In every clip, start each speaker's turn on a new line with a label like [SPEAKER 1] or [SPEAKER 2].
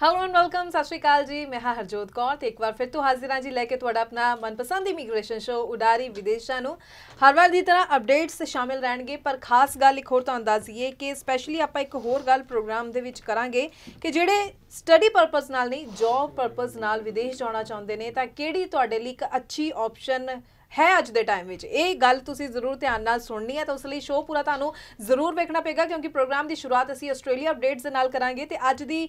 [SPEAKER 1] Hello and welcome सत श्री अकाल जी। मैं हाँ हरजोत कौर तो एक बार फिर तो हाजिर हाँ जी लैके तुहाडा अपना मनपसंद इमीग्रेशन शो उडारी विदेशा नूं हर वार की तरह अपडेट्स शामिल रहणगे। पर खास गल एक होर तुहानूं दस दईए कि स्पैशली आपां एक होर गल प्रोग्राम दे विच करांगे कि जिहड़े स्टडी परपज़ नाल नहीं जॉब परपज़ नाल विदेश जाना चाहुंदे ने तां किहड़ी तुहाडे लई एक अच्छी ऑप्शन है अज के टाइम में। ये गल तुसीं जरूर ध्यान नाल सुननी है तो उस लई शो पूरा तुहानूं जरूर वेखना पेगा क्योंकि प्रोग्राम की शुरुआत असीं आस्ट्रेलिया अपडेट्स दे नाल करांगे। ते अज दी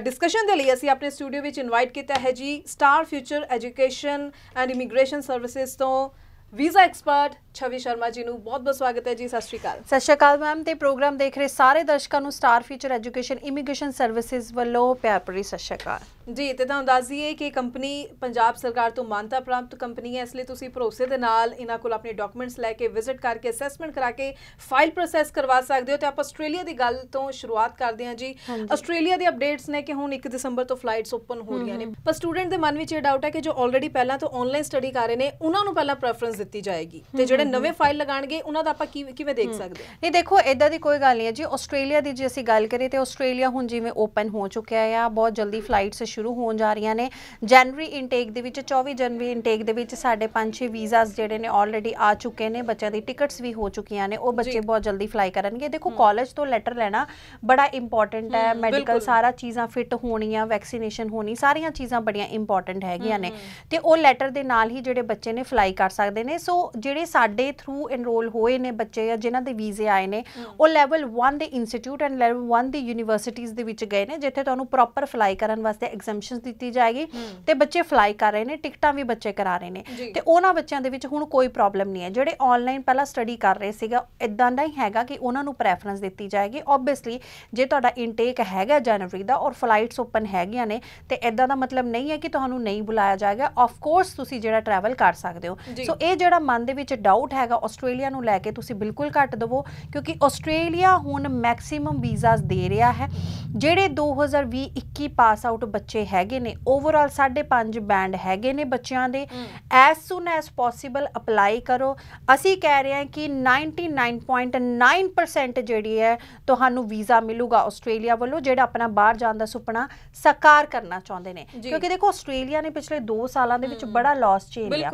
[SPEAKER 1] डिस्कशन के लिए असीं अपने स्टूडियो विच इनवाइट किया है जी Star Future Education and Immigration Services तो वीज़ा एक्सपर्ट छवि शर्मा जी नूं बहुत बहुत स्वागत है जी। सत श्री अकाल।
[SPEAKER 2] सत श्री अकाल मैम। ते प्रोग्राम देख रहे सारे दर्शकों नूं star Future education immigration services वालों प्यार भरी सत श्री अकाल
[SPEAKER 1] जी। तो तुहानूं दस दईए कि कंपनी पंजाब सरकार तो मानता प्राप्त कंपनी है, इसलिए तुसीं भरोसे दे नाल इन्हां कोल अपने डॉक्यूमेंट्स लैके विजिट करके असैसमेंट करा के फाइल प्रोसैस करवा सकते हो। तो आप आस्ट्रेलिया की गल तो शुरुआत करते हैं जी। आस्ट्रेलिया के अपडेट्स ने कि हुण 1 दिसंबर तो फ्लाइट्स ओपन हो रही ने, पर स्टूडेंट के मन में ये डाउट है कि जो ऑलरेडी पहला तो ऑनलाइन स्टडी कर रहे हैं उन्होंने पहला प्रेफरेंस दी जाएगी तो जो नवे फाइल लगाएंगे उन्होंने आप किवें देख सकते हैं?
[SPEAKER 2] नहीं देखो इदा की कोई गल नहीं है जी। आस्ट्रेलिया की जे असीं गल करिए तो आस्ट्रेलिया हुण जिवें ओपन हो चुका है, बहुत जल्दी फ्लाइट्स शुरू होण जा रही ने। जनवरी इनटेक दे विच 24 जनवरी इनटेक दे विच साढ़े 5-6 वीज़ास जिहड़े ने ऑलरेडी आ चुके हैं, बच्चों की टिकट्स भी हो चुकियां ने, वो बच्चे बहुत जल्दी फ्लाई करनगे। देखो कॉलेज तो लैटर लेना बड़ा इंपॉर्टेंट है, मैडिकल सारा चीज़ां फिट होनियां, वैक्सीनेशन होनी, सारियां चीज़ां बड़ियां इंपॉर्टेंट हैगियां ने ते वो लैटर दे नाल ही जिहड़े बच्चे ने फ्लाई कर सकते हैं। सो जिहड़े साडे थ्रू एनरोल होए ने बच्चे या जिन्हां दे वीज़े आए ने वो लैवल 1 दे इंस्टीट्यूट एंड लैवल 1 दी यूनीवर्सिटीज़ दे विच गए ने जिथे तुहानूं प्रॉपर फ्लाई करन वास्ते एग्जैम्पशनस दित्ती जाएगी ते बच्चे फ्लाई कर रहे हैं, टिकटां भी बच्चे करा रहे हैं ते उन्हां बच्चों दे विच हुण कोई प्रॉब्लम नहीं है। जिहड़े ऑनलाइन पहला स्टडी कर रहे सीगा इदां दा ही हैगा कि उन्हां नूं प्रैफरेंस दित्ती जाएगी। ओबवियसली जे तुहाडा इनटेक हैगा जनवरी दा और फ्लाइट्स ओपन हैगियां ने ते इदां दा मतलब नहीं है कि तुहानूं नहीं बुलाया जाएगा। ऑफ कोर्स तुसीं जिहड़ा ट्रैवल कर सकदे हो। सो ये जिहड़ा मन दे विच डाउट हैगा आस्ट्रेलिया नूं लैके तुसीं बिल्कुल घट दवो क्योंकि आस्ट्रेलिया हुण मैक्सीमम वीज़ास दे रहा है। जिहड़े 2020-21 पास आउट बच्चे हैगे ने ओवरऑल 5.5 बैंड हैगे ने बच्चों दे। एज सुन एज पॉसीबल अपलाई करो। असी कह रहे हैं कि 99.9% जिहड़ी है तुहानूं वीज़ा मिलूगा आस्ट्रेलिया वालों जिहड़ा अपना बाहर जाण दा सुपना साकार करना चाहुंदे ने। क्योंकि देखो आस्ट्रेलिया ने पिछले 2 सालों दे विच बड़ा लॉस झेलिया।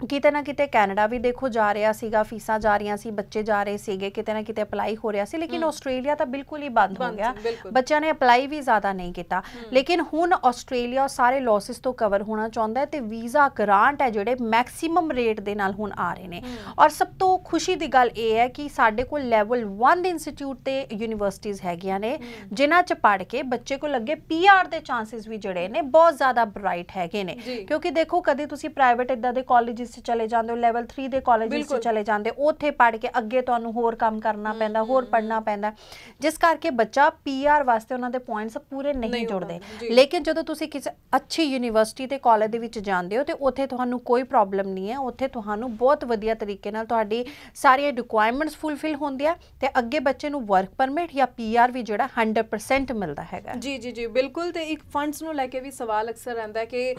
[SPEAKER 2] किते ना किते कैनेडा भी देखो जा रहा सीगा, फीसां जा रही सी, बच्चे जा रहे सीगे, किते ना किते अप्लाई हो रहा सी, लेकिन आस्ट्रेलिया तो बिल्कुल ही बंद हो गया। बच्चों ने अप्लाई भी ज़्यादा नहीं किया। लेकिन हुण आस्ट्रेलिया सारे लॉसिस तो कवर होना चाहता है तो वीज़ा ग्रांट है जिहड़े मैक्सीमम रेट दे नाल हुण आ रहे हैं। और सब तो खुशी की गल ये है कि साडे कोल लैवल 1 इंस्टीट्यूट ते यूनीवर्सिटीज़ हैगियां ने जिन्हां च पढ़ के बच्चे को लगे PR दे चांसिस भी जिहड़े ने बहुत ज़्यादा ब्राइट हैगे ने। क्योंकि देखो कदे तुसीं प्राइवेट इदां दे कॉलेजिस चले जांदे हो, लैवल 3 दे कॉलेजिस चले जांदे, उत्थे पढ़ के अगे तुहानूं होर काम करना पैंदा, होर पढ़ना पैंदा, जिस करके बच्चा PR वास्ते उन्हां दे पॉइंट्स पूरे नहीं जुड़दे। लेकिन जदों तुसीं किसी अच्छी यूनीवर्सिटी ते कॉलेज दे विच जांदे हो तो उत्थे तुहानूं कोई प्रॉब्लम नहीं है। उत्थे तुहानूं बहुत वधिया तरीके नाल तुहाडी सारी रिक्वायरमेंट्स फुलफिल होंदी है ते अगे बच्चे नूं वर्क परमिट या PR भी जिहड़ा 100% मिलता हैगा।
[SPEAKER 1] जी जी जी बिल्कुल। तो एक फंड्स नूं लैके भी सवाल अक्सर रहिंदा है कि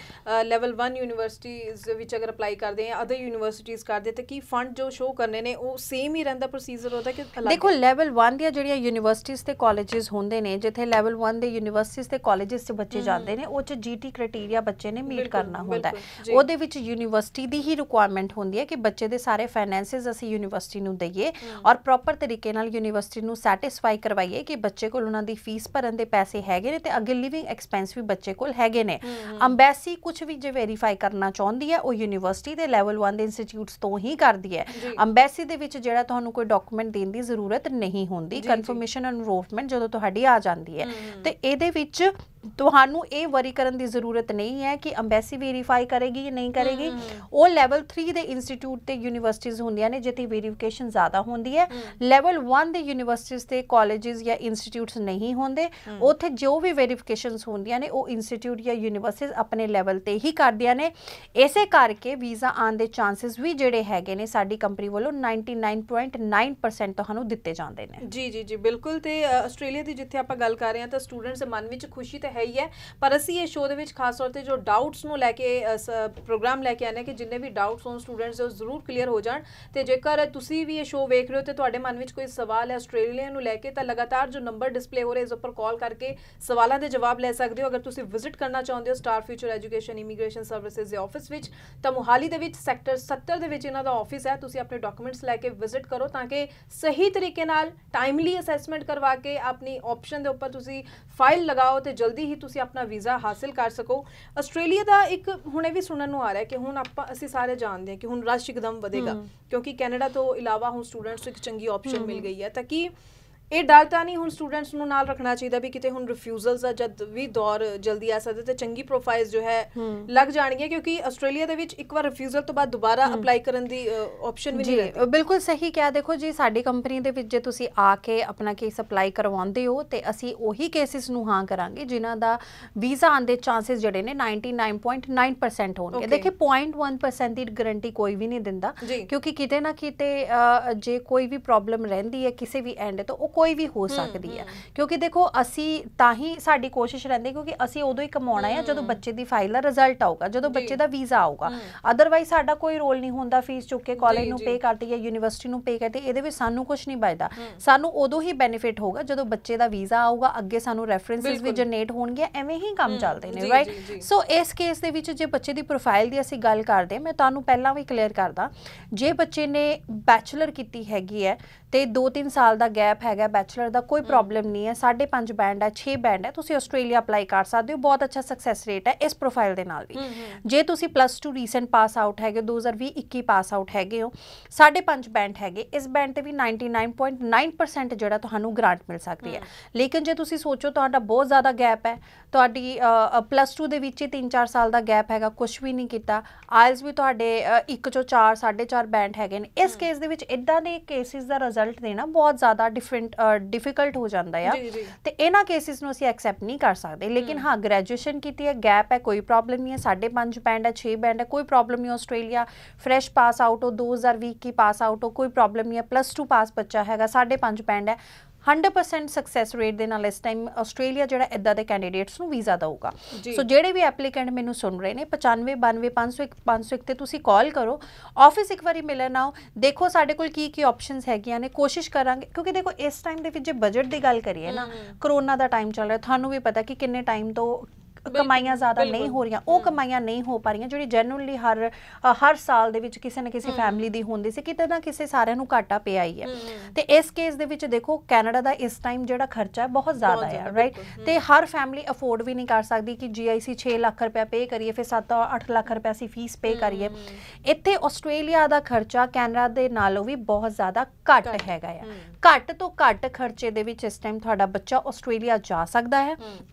[SPEAKER 1] लैवल 1 यूनीवर्सिटीज़ विच अगर अप्लाई करदे हैं अदर यूनीवर्सिटीज़ करदे तो की फंड जो शो करने ने वो सेम ही रहिंदा प्रोसीजर होता कि
[SPEAKER 2] देखो लैवल 1 ਦੀਆਂ ਜਿਹੜੀਆਂ यूनीवर्सिटीज़ ਤੇ ਕਾਲਜਸ ਹੁੰਦੇ ਨੇ ਜਿੱਥੇ ਲੈਵਲ 1 ਦੇ यूनीवर्सिटीज़ ਤੇ ਕਾਲਜਸ 'ਚ ਬੱਚੇ ਜਾਂਦੇ ਨੇ ਉਹ 'ਚ GT ਕ੍ਰਾਈਟੇਰੀਆ ਬੱਚੇ ਨੇ ਮੀਟ ਕਰਨਾ ਹੁੰਦਾ ਹੈ। ਉਹਦੇ ਵਿੱਚ यूनीवर्सिटी ਦੀ ਹੀ ਰਿਕੁਆਇਰਮੈਂਟ ਹੁੰਦੀ ਹੈ ਕਿ ਬੱਚੇ ਦੇ ਸਾਰੇ ਫਾਈਨੈਂਸਿਸ ਅਸੀਂ यूनीवर्सिटी ਨੂੰ ਦਈਏ ਔਰ ਪ੍ਰੋਪਰ ਤਰੀਕੇ ਨਾਲ यूनीवर्सिटी ਨੂੰ ਸੈਟੀਸਫਾਈ ਕਰਵਾਈਏ ਕਿ ਬੱਚੇ ਕੋਲ ਉਹਨਾਂ ਦੀ ਫੀਸ ਭਰਨ ਦੇ ਪੈਸੇ ਹੈਗੇ ਨੇ ਤੇ ਅੱਗੇ ਲਿਵਿੰਗ ਐਕਸਪੈਂਸ ਵੀ ਬੱਚੇ ਕੋਲ ਹੈਗੇ ਨੇ। ਅੰਬੈਸੀ ਕੁਝ ਵੀ ਜੇ ਵੈਰੀਫਾਈ ਕਰਨਾ ਚਾਹੁੰਦੀ ਹੈ ਉਹ यूनीवर्सिटी ਦੇ ਲੈਵਲ 1 ਦੇ ਇੰਸਟੀਟਿਊਟਸ ਤੋਂ ਹੀ ਕਰਦੀ ਹੈ। ਅੰਬੈਸੀ ਦੇ ਵਿੱਚ ਜਿਹੜਾ ਤੁਹਾਨੂੰ ਕੋਈ ਡਾਕੂਮੈਂਟ ਦੇਣ ਦੀ ਜ਼ਰੂਰਤ ਨਹੀਂ ਹੁੰਦੀ। ਕਨਫਰਮੇਸ਼ਨ ਐਨਰੋਲਮੈਂਟ ਜਦੋਂ ਤੁਹਾਡੀ ਆ ਜਾਂਦੀ ਹੈ ਤੇ ਇਹਦੇ ਵਿੱਚ ਤੁਹਾਨੂੰ ਇਹ ਵਰੀ ਕਰਨ ਦੀ ਜ਼ਰੂਰਤ ਨਹੀਂ ਹੈ ਕਿ ਅੰਬੈਸੀ ਵੈਰੀਫਾਈ ਕਰੇਗੀ ਜਾਂ ਨਹੀਂ ਕਰੇਗੀ। ਉਹ ਲੈਵਲ 3 ਦੇ ਇੰਸਟੀਟਿਊਟ ਤੇ यूनीवर्सिटीज़ ਹੁੰਦੀਆਂ ਨੇ ਜਿੱਥੇ ਵੈਰੀਫਿਕੇਸ਼ਨ ਜ਼ਿਆਦਾ ਹੁੰਦੀ ਹੈ। ਲੈਵਲ 1 ਦੇ यूनीवर्सिटीज़ ਤੇ ਕਾਲਜਸ ਜਾਂ ਇੰਸਟੀਟਿਊਟਸ ਨਹੀਂ ਹੁੰਦੇ। ਉੱਥੇ ਜੋ ਵੀ ਵੈਰੀਫਿਕੇਸ਼ਨਸ ਹੁੰਦੀਆਂ ਨੇ ਉਹ ਇੰਸਟੀਟਿਊਟ ਜਾਂ यूनीवर्सिटीज़ ਆਪਣੇ ਲੈਵਲ ਤੇ ਹੀ ਕਰਦੀਆਂ ਨੇ। ਇਸੇ ਕਰਕੇ ਵੀਜ਼ਾ ਆਉਣ ਦੇ ਚਾਂਸਿਸ ਵੀ ਜਿਹੜੇ ਹੈਗੇ ਨੇ ਸਾਡੀ ਕੰਪਨੀ ਵੱਲੋਂ 99.9% ਤੁਹਾਨੂੰ ਦਿੱਤੇ ਜਾਂਦੇ ਨੇ।
[SPEAKER 1] जी जी जी बिल्कुल। तो आस्ट्रेलिया की जिथे आप गल कर रहे हैं तो स्टूडेंट्स के मन में खुशी तो ਹੈ ਹੀ ਹੈ, ਪਰ ਅਸੀਂ ਇਹ ਸ਼ੋਅ ਦੇ ਵਿੱਚ ਖਾਸ ਤੌਰ ਤੇ ਜੋ ਡਾਊਟਸ ਨੂੰ ਲੈ ਕੇ ਪ੍ਰੋਗਰਾਮ ਲੈ ਕੇ ਆਨੇ ਕਿ ਜਿੰਨੇ ਵੀ ਡਾਊਟਸ ਹੋਣ ਸਟੂਡੈਂਟਸ ਦੇ ਉਹ ਜ਼ਰੂਰ ਕਲੀਅਰ ਹੋ ਜਾਣ। ਤੇ ਜੇਕਰ ਤੁਸੀਂ ਵੀ ਇਹ ਸ਼ੋਅ ਵੇਖ ਰਹੇ ਹੋ ਤੇ ਤੁਹਾਡੇ ਮਨ ਵਿੱਚ ਕੋਈ ਸਵਾਲ ਹੈ ਆਸਟ੍ਰੇਲੀਆ ਨੂੰ ਲੈ ਕੇ, ਤਾਂ ਲਗਾਤਾਰ ਜੋ ਨੰਬਰ ਡਿਸਪਲੇ ਹੋ ਰਹੇ ਇਸ ਉੱਪਰ ਕਾਲ ਕਰਕੇ ਸਵਾਲਾਂ ਦੇ ਜਵਾਬ ਲੈ ਸਕਦੇ ਹੋ। ਅਗਰ ਤੁਸੀਂ ਵਿਜ਼ਿਟ ਕਰਨਾ ਚਾਹੁੰਦੇ ਹੋ star future education immigration services ਦੇ ਆਫਿਸ ਵਿੱਚ, ਤਾਂ ਮੋਹਾਲੀ ਦੇ ਵਿੱਚ ਸੈਕਟਰ 70 ਦੇ ਵਿੱਚ ਇਹਨਾਂ ਦਾ ਆਫਿਸ ਹੈ। ਤੁਸੀਂ ਆਪਣੇ ਡਾਕੂਮੈਂਟਸ ਲੈ ਕੇ ਵਿਜ਼ਿਟ ਕਰੋ ਤਾਂ ਕਿ ਸਹੀ ਤਰੀਕੇ ਨਾਲ ਟਾਈਮਲੀ ਅਸੈਸਮੈਂਟ ਕਰਵਾ ਕੇ ਆਪਣੀ ਆਪਸ਼ਨ ਦੇ ਉੱਪਰ ਤੁਸੀਂ ਫਾਈਲ ਲਗਾਓ ਤੇ ਜਲਦੀ ਹੀ ਤੁਸੀਂ ਆਪਣਾ ਵੀਜ਼ਾ ਹਾਸਿਲ ਕਰ ਸਕੋ। ਆਸਟ੍ਰੇਲੀਆ ਦਾ ਇੱਕ ਹੁਣੇ ਵੀ ਸੁਣਨ ਨੂੰ ਆ ਰਿਹਾ ਕਿ ਹੁਣ ਅਸੀਂ ਸਾਰੇ ਜਾਣਦੇ ਹਾਂ ਕਿ ਹੁਣ ਰਸ਼ ਇੱਕਦਮ ਵਧੇਗਾ, ਕਿਉਂਕਿ ਕੈਨੇਡਾ ਤੋਂ ਇਲਾਵਾ ਹੁਣ ਸਟੂਡੈਂਟਸ ਨੂੰ ਇੱਕ ਚੰਗੀ ਆਪਸ਼ਨ ਮਿਲ ਗਈ ਹੈ। ਤਾਂ ਕਿ ਇਹ ਡਰ ਤਾਂ ਨਹੀਂ ਹੁਣ ਸਟੂਡੈਂਟਸ ਨੂੰ ਨਾਲ ਰੱਖਣਾ ਚਾਹੀਦਾ ਵੀ ਕਿਤੇ ਹੁਣ ਰਿਫਿਊਜ਼ਲਸ ਦਾ ਜਦ ਵੀ ਦੌਰ ਜਲਦੀ ਆ ਸਕਦਾ ਤੇ ਚੰਗੀ ਪ੍ਰੋਫਾਈਲਸ ਜੋ ਹੈ ਲੱਗ ਜਾਣਗੀਆਂ, ਕਿਉਂਕਿ ਆਸਟ੍ਰੇਲੀਆ ਦੇ ਵਿੱਚ ਇੱਕ ਵਾਰ ਰਿਫਿਊਜ਼ਲ ਤੋਂ ਬਾਅਦ ਦੁਬਾਰਾ ਅਪਲਾਈ ਕਰਨ ਦੀ ਆਪਸ਼ਨ ਵੀ ਨਹੀਂ ਰਹਿੰਦੀ।
[SPEAKER 2] ਬਿਲਕੁਲ ਸਹੀ ਕਿਹਾ। ਦੇਖੋ ਜੀ, ਸਾਡੀ ਕੰਪਨੀ ਦੇ ਵਿੱਚ ਜੇ ਤੁਸੀਂ ਆ ਕੇ ਆਪਣਾ ਕੇਸ ਅਪਲਾਈ ਕਰਵਾਉਂਦੇ ਹੋ ਤੇ ਅਸੀਂ ਉਹੀ ਕੇਸਿਸ ਨੂੰ ਹਾਂ ਕਰਾਂਗੇ ਜਿਨ੍ਹਾਂ ਦਾ ਵੀਜ਼ਾ ਆਉਣ ਦੇ ਚਾਂਸਸ ਜਿਹੜੇ ਨੇ 99.9% ਹੋਣਗੇ। ਦੇਖੇ 0.1% ਦੀ ਗਾਰੰਟੀ ਕੋਈ ਵੀ ਨਹੀਂ ਦਿੰਦਾ, ਕਿਉਂਕਿ ਕਿਤੇ ਨਾ ਕਿਤੇ ਜੇ ਕੋਈ ਵੀ ਪ੍ਰੋਬਲਮ ਰਹਿੰਦੀ ਹੈ ਕਿਸੇ ਵੀ ਐਂਡ ਤੋਂ ਉਹ ਕੋਈ ਵੀ ਹੋ ਸਕਦੀ ਹੈ। ਕਿਉਂਕਿ ਦੇਖੋ ਅਸੀਂ ਤਾਂ ਹੀ ਸਾਡੀ ਕੋਸ਼ਿਸ਼ ਰਹਿੰਦੀ ਕਿਉਂਕਿ ਅਸੀਂ ਉਦੋਂ ਹੀ ਕਮਾਉਣਾ ਹੈ ਜਦੋਂ ਬੱਚੇ ਦੀ ਫਾਈਲ ਦਾ ਰਿਜ਼ਲਟ ਆਊਗਾ, ਜਦੋਂ ਬੱਚੇ ਦਾ ਵੀਜ਼ਾ ਆਊਗਾ। ਅਦਰਵਾਈਜ਼ ਸਾਡਾ ਕੋਈ ਰੋਲ ਨਹੀਂ ਹੁੰਦਾ ਫੀਸ ਚੁੱਕ ਕੇ ਕਾਲਜ ਨੂੰ ਪੇ ਕਰਤੀ ਜਾਂ ਯੂਨੀਵਰਸਿਟੀ ਨੂੰ ਪੇ ਕਰਤੀ, ਇਹਦੇ ਵਿੱਚ ਸਾਨੂੰ ਕੁਝ ਨਹੀਂ ਬਚਦਾ। ਸਾਨੂੰ ਉਦੋਂ ਹੀ ਬੈਨੀਫਿਟ ਹੋਗਾ ਜਦੋਂ ਬੱਚੇ ਦਾ ਵੀਜ਼ਾ ਆਊਗਾ, ਅੱਗੇ ਸਾਨੂੰ ਰੈਫਰੈਂਸਿਸ ਵੀ ਜਨਰੇਟ ਹੋਣਗੇ। ਐਵੇਂ ਹੀ ਕੰਮ ਚੱਲਦੇ ਨੇ, ਰਾਈਟ। ਸੋ ਇਸ ਕੇਸ ਦੇ ਵਿੱਚ ਜੇ ਬੱਚੇ ਦੀ ਪ੍ਰੋਫਾਈਲ ਦੀ ਅਸੀਂ ਗੱਲ ਕਰਦੇ, ਮੈਂ ਤੁਹਾਨੂੰ ਪਹਿਲਾਂ ਵੀ ਕਲੀਅਰ ਕਰਦਾ, ਜੇ ਬੱਚੇ ਨੇ ਬੈਚਲਰ ਕੀਤੀ ਹੈਗੀ ਹੈ ਤੇ 2-3 ਸਾਲ ਦਾ ਗੈਪ ਹੈਗਾ ਬੈਚਲਰ ਦਾ, ਕੋਈ ਪ੍ਰੋਬਲਮ ਨਹੀਂ ਹੈ। 5.5 ਬੈਂਡ ਹੈ, 6 ਬੈਂਡ ਹੈ, ਤੁਸੀਂ ਆਸਟ੍ਰੇਲੀਆ ਅਪਲਾਈ ਕਰ ਸਕਦੇ ਹੋ। ਬਹੁਤ ਅੱਛਾ ਸਕਸੈਸ ਰੇਟ ਹੈ ਇਸ ਪ੍ਰੋਫਾਈਲ ਦੇ ਨਾਲ ਵੀ। ਜੇ ਤੁਸੀਂ +2 ਰੀਸੈਂਟ ਪਾਸ ਆਊਟ ਹੈਗੇ, 2020-21 ਪਾਸ ਆਊਟ ਹੈਗੇ ਹੋ, 5.5 ਬੈਂਡ ਹੈਗੇ, ਇਸ ਬੈਂਡ ਤੇ ਵੀ 99.9% ਜਿਹੜਾ ਤੁਹਾਨੂੰ ਗ੍ਰਾਂਟ ਮਿਲ ਸਕਦੀ ਹੈ। ਲੇਕਿਨ ਜੇ ਤੁਸੀਂ ਸੋਚੋ ਤੁਹਾਡਾ ਬਹੁਤ ਜ਼ਿਆਦਾ ਗੈਪ ਹੈ, ਤੁਹਾਡੀ +2 ਦੇ ਵਿੱਚ ਹੀ 3-4 ਸਾਲ ਦਾ ਗੈਪ ਹੈਗਾ, ਕੁਛ ਵੀ ਨਹੀਂ ਕੀਤਾ, ਆਇਲਸ ਵੀ ਤੁਹਾਡੇ 1 ਚੋਂ 4 4.5 ਬੈਂਡ ਹੈਗੇ ਨੇ, ਇਸ ਕੇਸ ਦੇ ਵਿੱਚ ਇੱਦਾਂ ਦੇ ਕੇਸਿਸ ਦਾ ਰਿਜ਼ਲਟ ਦੇਣਾ ਬਹੁਤ ਜ਼ਿਆਦਾ ਡਿਫਿਕਲਟ ਹੋ ਜਾਂਦਾ ਆ ਤੇ ਇਹਨਾਂ ਕੇਸਿਸ ਨੂੰ ਅਸੀਂ ਐਕਸੈਪਟ ਨਹੀਂ ਕਰ ਸਕਦੇ। ਲੇਕਿਨ ਹਾਂ, ਗ੍ਰੈਜੂਏਸ਼ਨ ਕੀਤੀ ਹੈ, ਗੈਪ ਹੈ, ਕੋਈ ਪ੍ਰੋਬਲਮ ਨਹੀਂ ਹੈ, 5.5 ਬੈਂਡ ਹੈ, 6 ਬੈਂਡ ਹੈ, ਕੋਈ ਪ੍ਰੋਬਲਮ ਨਹੀਂ। ਆਸਟ੍ਰੇਲੀਆ ਫਰੈਸ਼ ਪਾਸ ਆਊਟ ਹੋ, 2020 ਪਾਸ ਆਊਟ ਹੋ, ਕੋਈ ਪ੍ਰੋਬਲਮ ਨਹੀਂ ਹੈ। +2 ਪਾਸ ਬੱਚਾ ਹੈਗਾ, 5.5 ਬੈਂਡ ਹੈ, 100% ਸਕਸੈਸ ਰੇਟ ਦੇ ਨਾਲ ਇਸ ਟਾਈਮ ਆਸਟ੍ਰੇਲੀਆ ਜਿਹੜਾ ਇੱਦਾਂ ਦੇ ਕੈਂਡੀਡੇਟਸ ਨੂੰ ਵੀਜ਼ਾ ਦਊਗਾ। ਸੋ ਜਿਹੜੇ ਵੀ ਐਪਲੀਕੈਂਟ ਮੈਨੂੰ ਸੁਣ ਰਹੇ ਨੇ, 95 92 501 ਤੇ ਤੁਸੀਂ ਕਾਲ ਕਰੋ, ਆਫਿਸ ਇੱਕ ਵਾਰੀ ਮਿਲਣ ਆਓ, ਦੇਖੋ ਸਾਡੇ ਕੋਲ ਕੀ ਆਪਸ਼ਨਸ ਹੈਗੀਆਂ ਨੇ, ਕੋਸ਼ਿਸ਼ ਕਰਾਂਗੇ। ਕਿਉਂਕਿ ਦੇਖੋ ਇਸ ਟਾਈਮ ਦੇ ਵਿੱਚ ਜੇ ਬਜਟ ਦੀ ਗੱਲ ਕਰੀਏ ਨਾ, ਕਰੋਨਾ ਦਾ ਟਾਈਮ ਚੱਲ ਰਿਹਾ, ਤੁਹਾਨੂੰ ਵੀ ਪਤਾ ਕਿ ਕਿੰਨੇ ਟਾਈਮ ਤੋਂ ਕਮਾਈਆਂ ਜ਼ਿਆਦਾ ਨਹੀਂ ਹੋ ਰਹੀਆਂ, ਉਹ ਕਮਾਈਆਂ ਨਹੀਂ ਹੋ ਪਾ ਰਹੀਆਂ ਜਿਹੜੀ ਜੈਨੂਅਲੀ ਹਰ ਸਾਲ ਦੇ ਵਿੱਚ ਕਿਸੇ ਨਾ ਕਿਸੇ ਫੈਮਿਲੀ ਦੀ ਹੁੰਦੀ ਸੀ, ਕਿਤੇ ਨਾ ਕਿਸੇ ਸਾਰਿਆਂ ਨੂੰ ਘਾਟਾ ਪਿਆ ਹੀ ਹੈ। ਤੇ ਇਸ ਕੇਸ ਦੇ ਵਿੱਚ ਦੇਖੋ ਕੈਨੇਡਾ ਦਾ ਇਸ ਟਾਈਮ ਜਿਹੜਾ ਖਰਚਾ ਹੈ ਬਹੁਤ ਜ਼ਿਆਦਾ ਹੈ, ਰਾਈਟ। ਤੇ ਹਰ ਫੈਮਿਲੀ ਅਫੋਰਡ ਵੀ ਨਹੀਂ ਕਰ ਸਕਦੀ ਕਿ GIC 6 ਲੱਖ ਰੁਪਇਆ ਪੇ ਕਰੀਏ, ਫਿਰ 7-8 ਲੱਖ ਰੁਪਇਆ ਅਸੀਂ ਫੀਸ ਪੇ ਕਰੀਏ। ਇੱਥੇ ਆਸਟ੍ਰੇਲੀਆ ਦਾ ਖਰਚਾ ਕੈਨੇਡਾ ਦੇ ਨਾਲੋਂ ਵੀ ਬਹੁਤ ਜ਼ਿਆਦਾ ਘੱਟ ਹੈਗਾ ਆ। ਘੱਟ ਤੋਂ ਘੱਟ ਖਰਚੇ ਦੇ ਵਿੱਚ ਇਸ ਟਾਈਮ ਤੁਹਾਡਾ ਬੱਚਾ ਆਸਟ੍ਰੇਲੀਆ ਜਾ ਸਕਦਾ ਹੈ।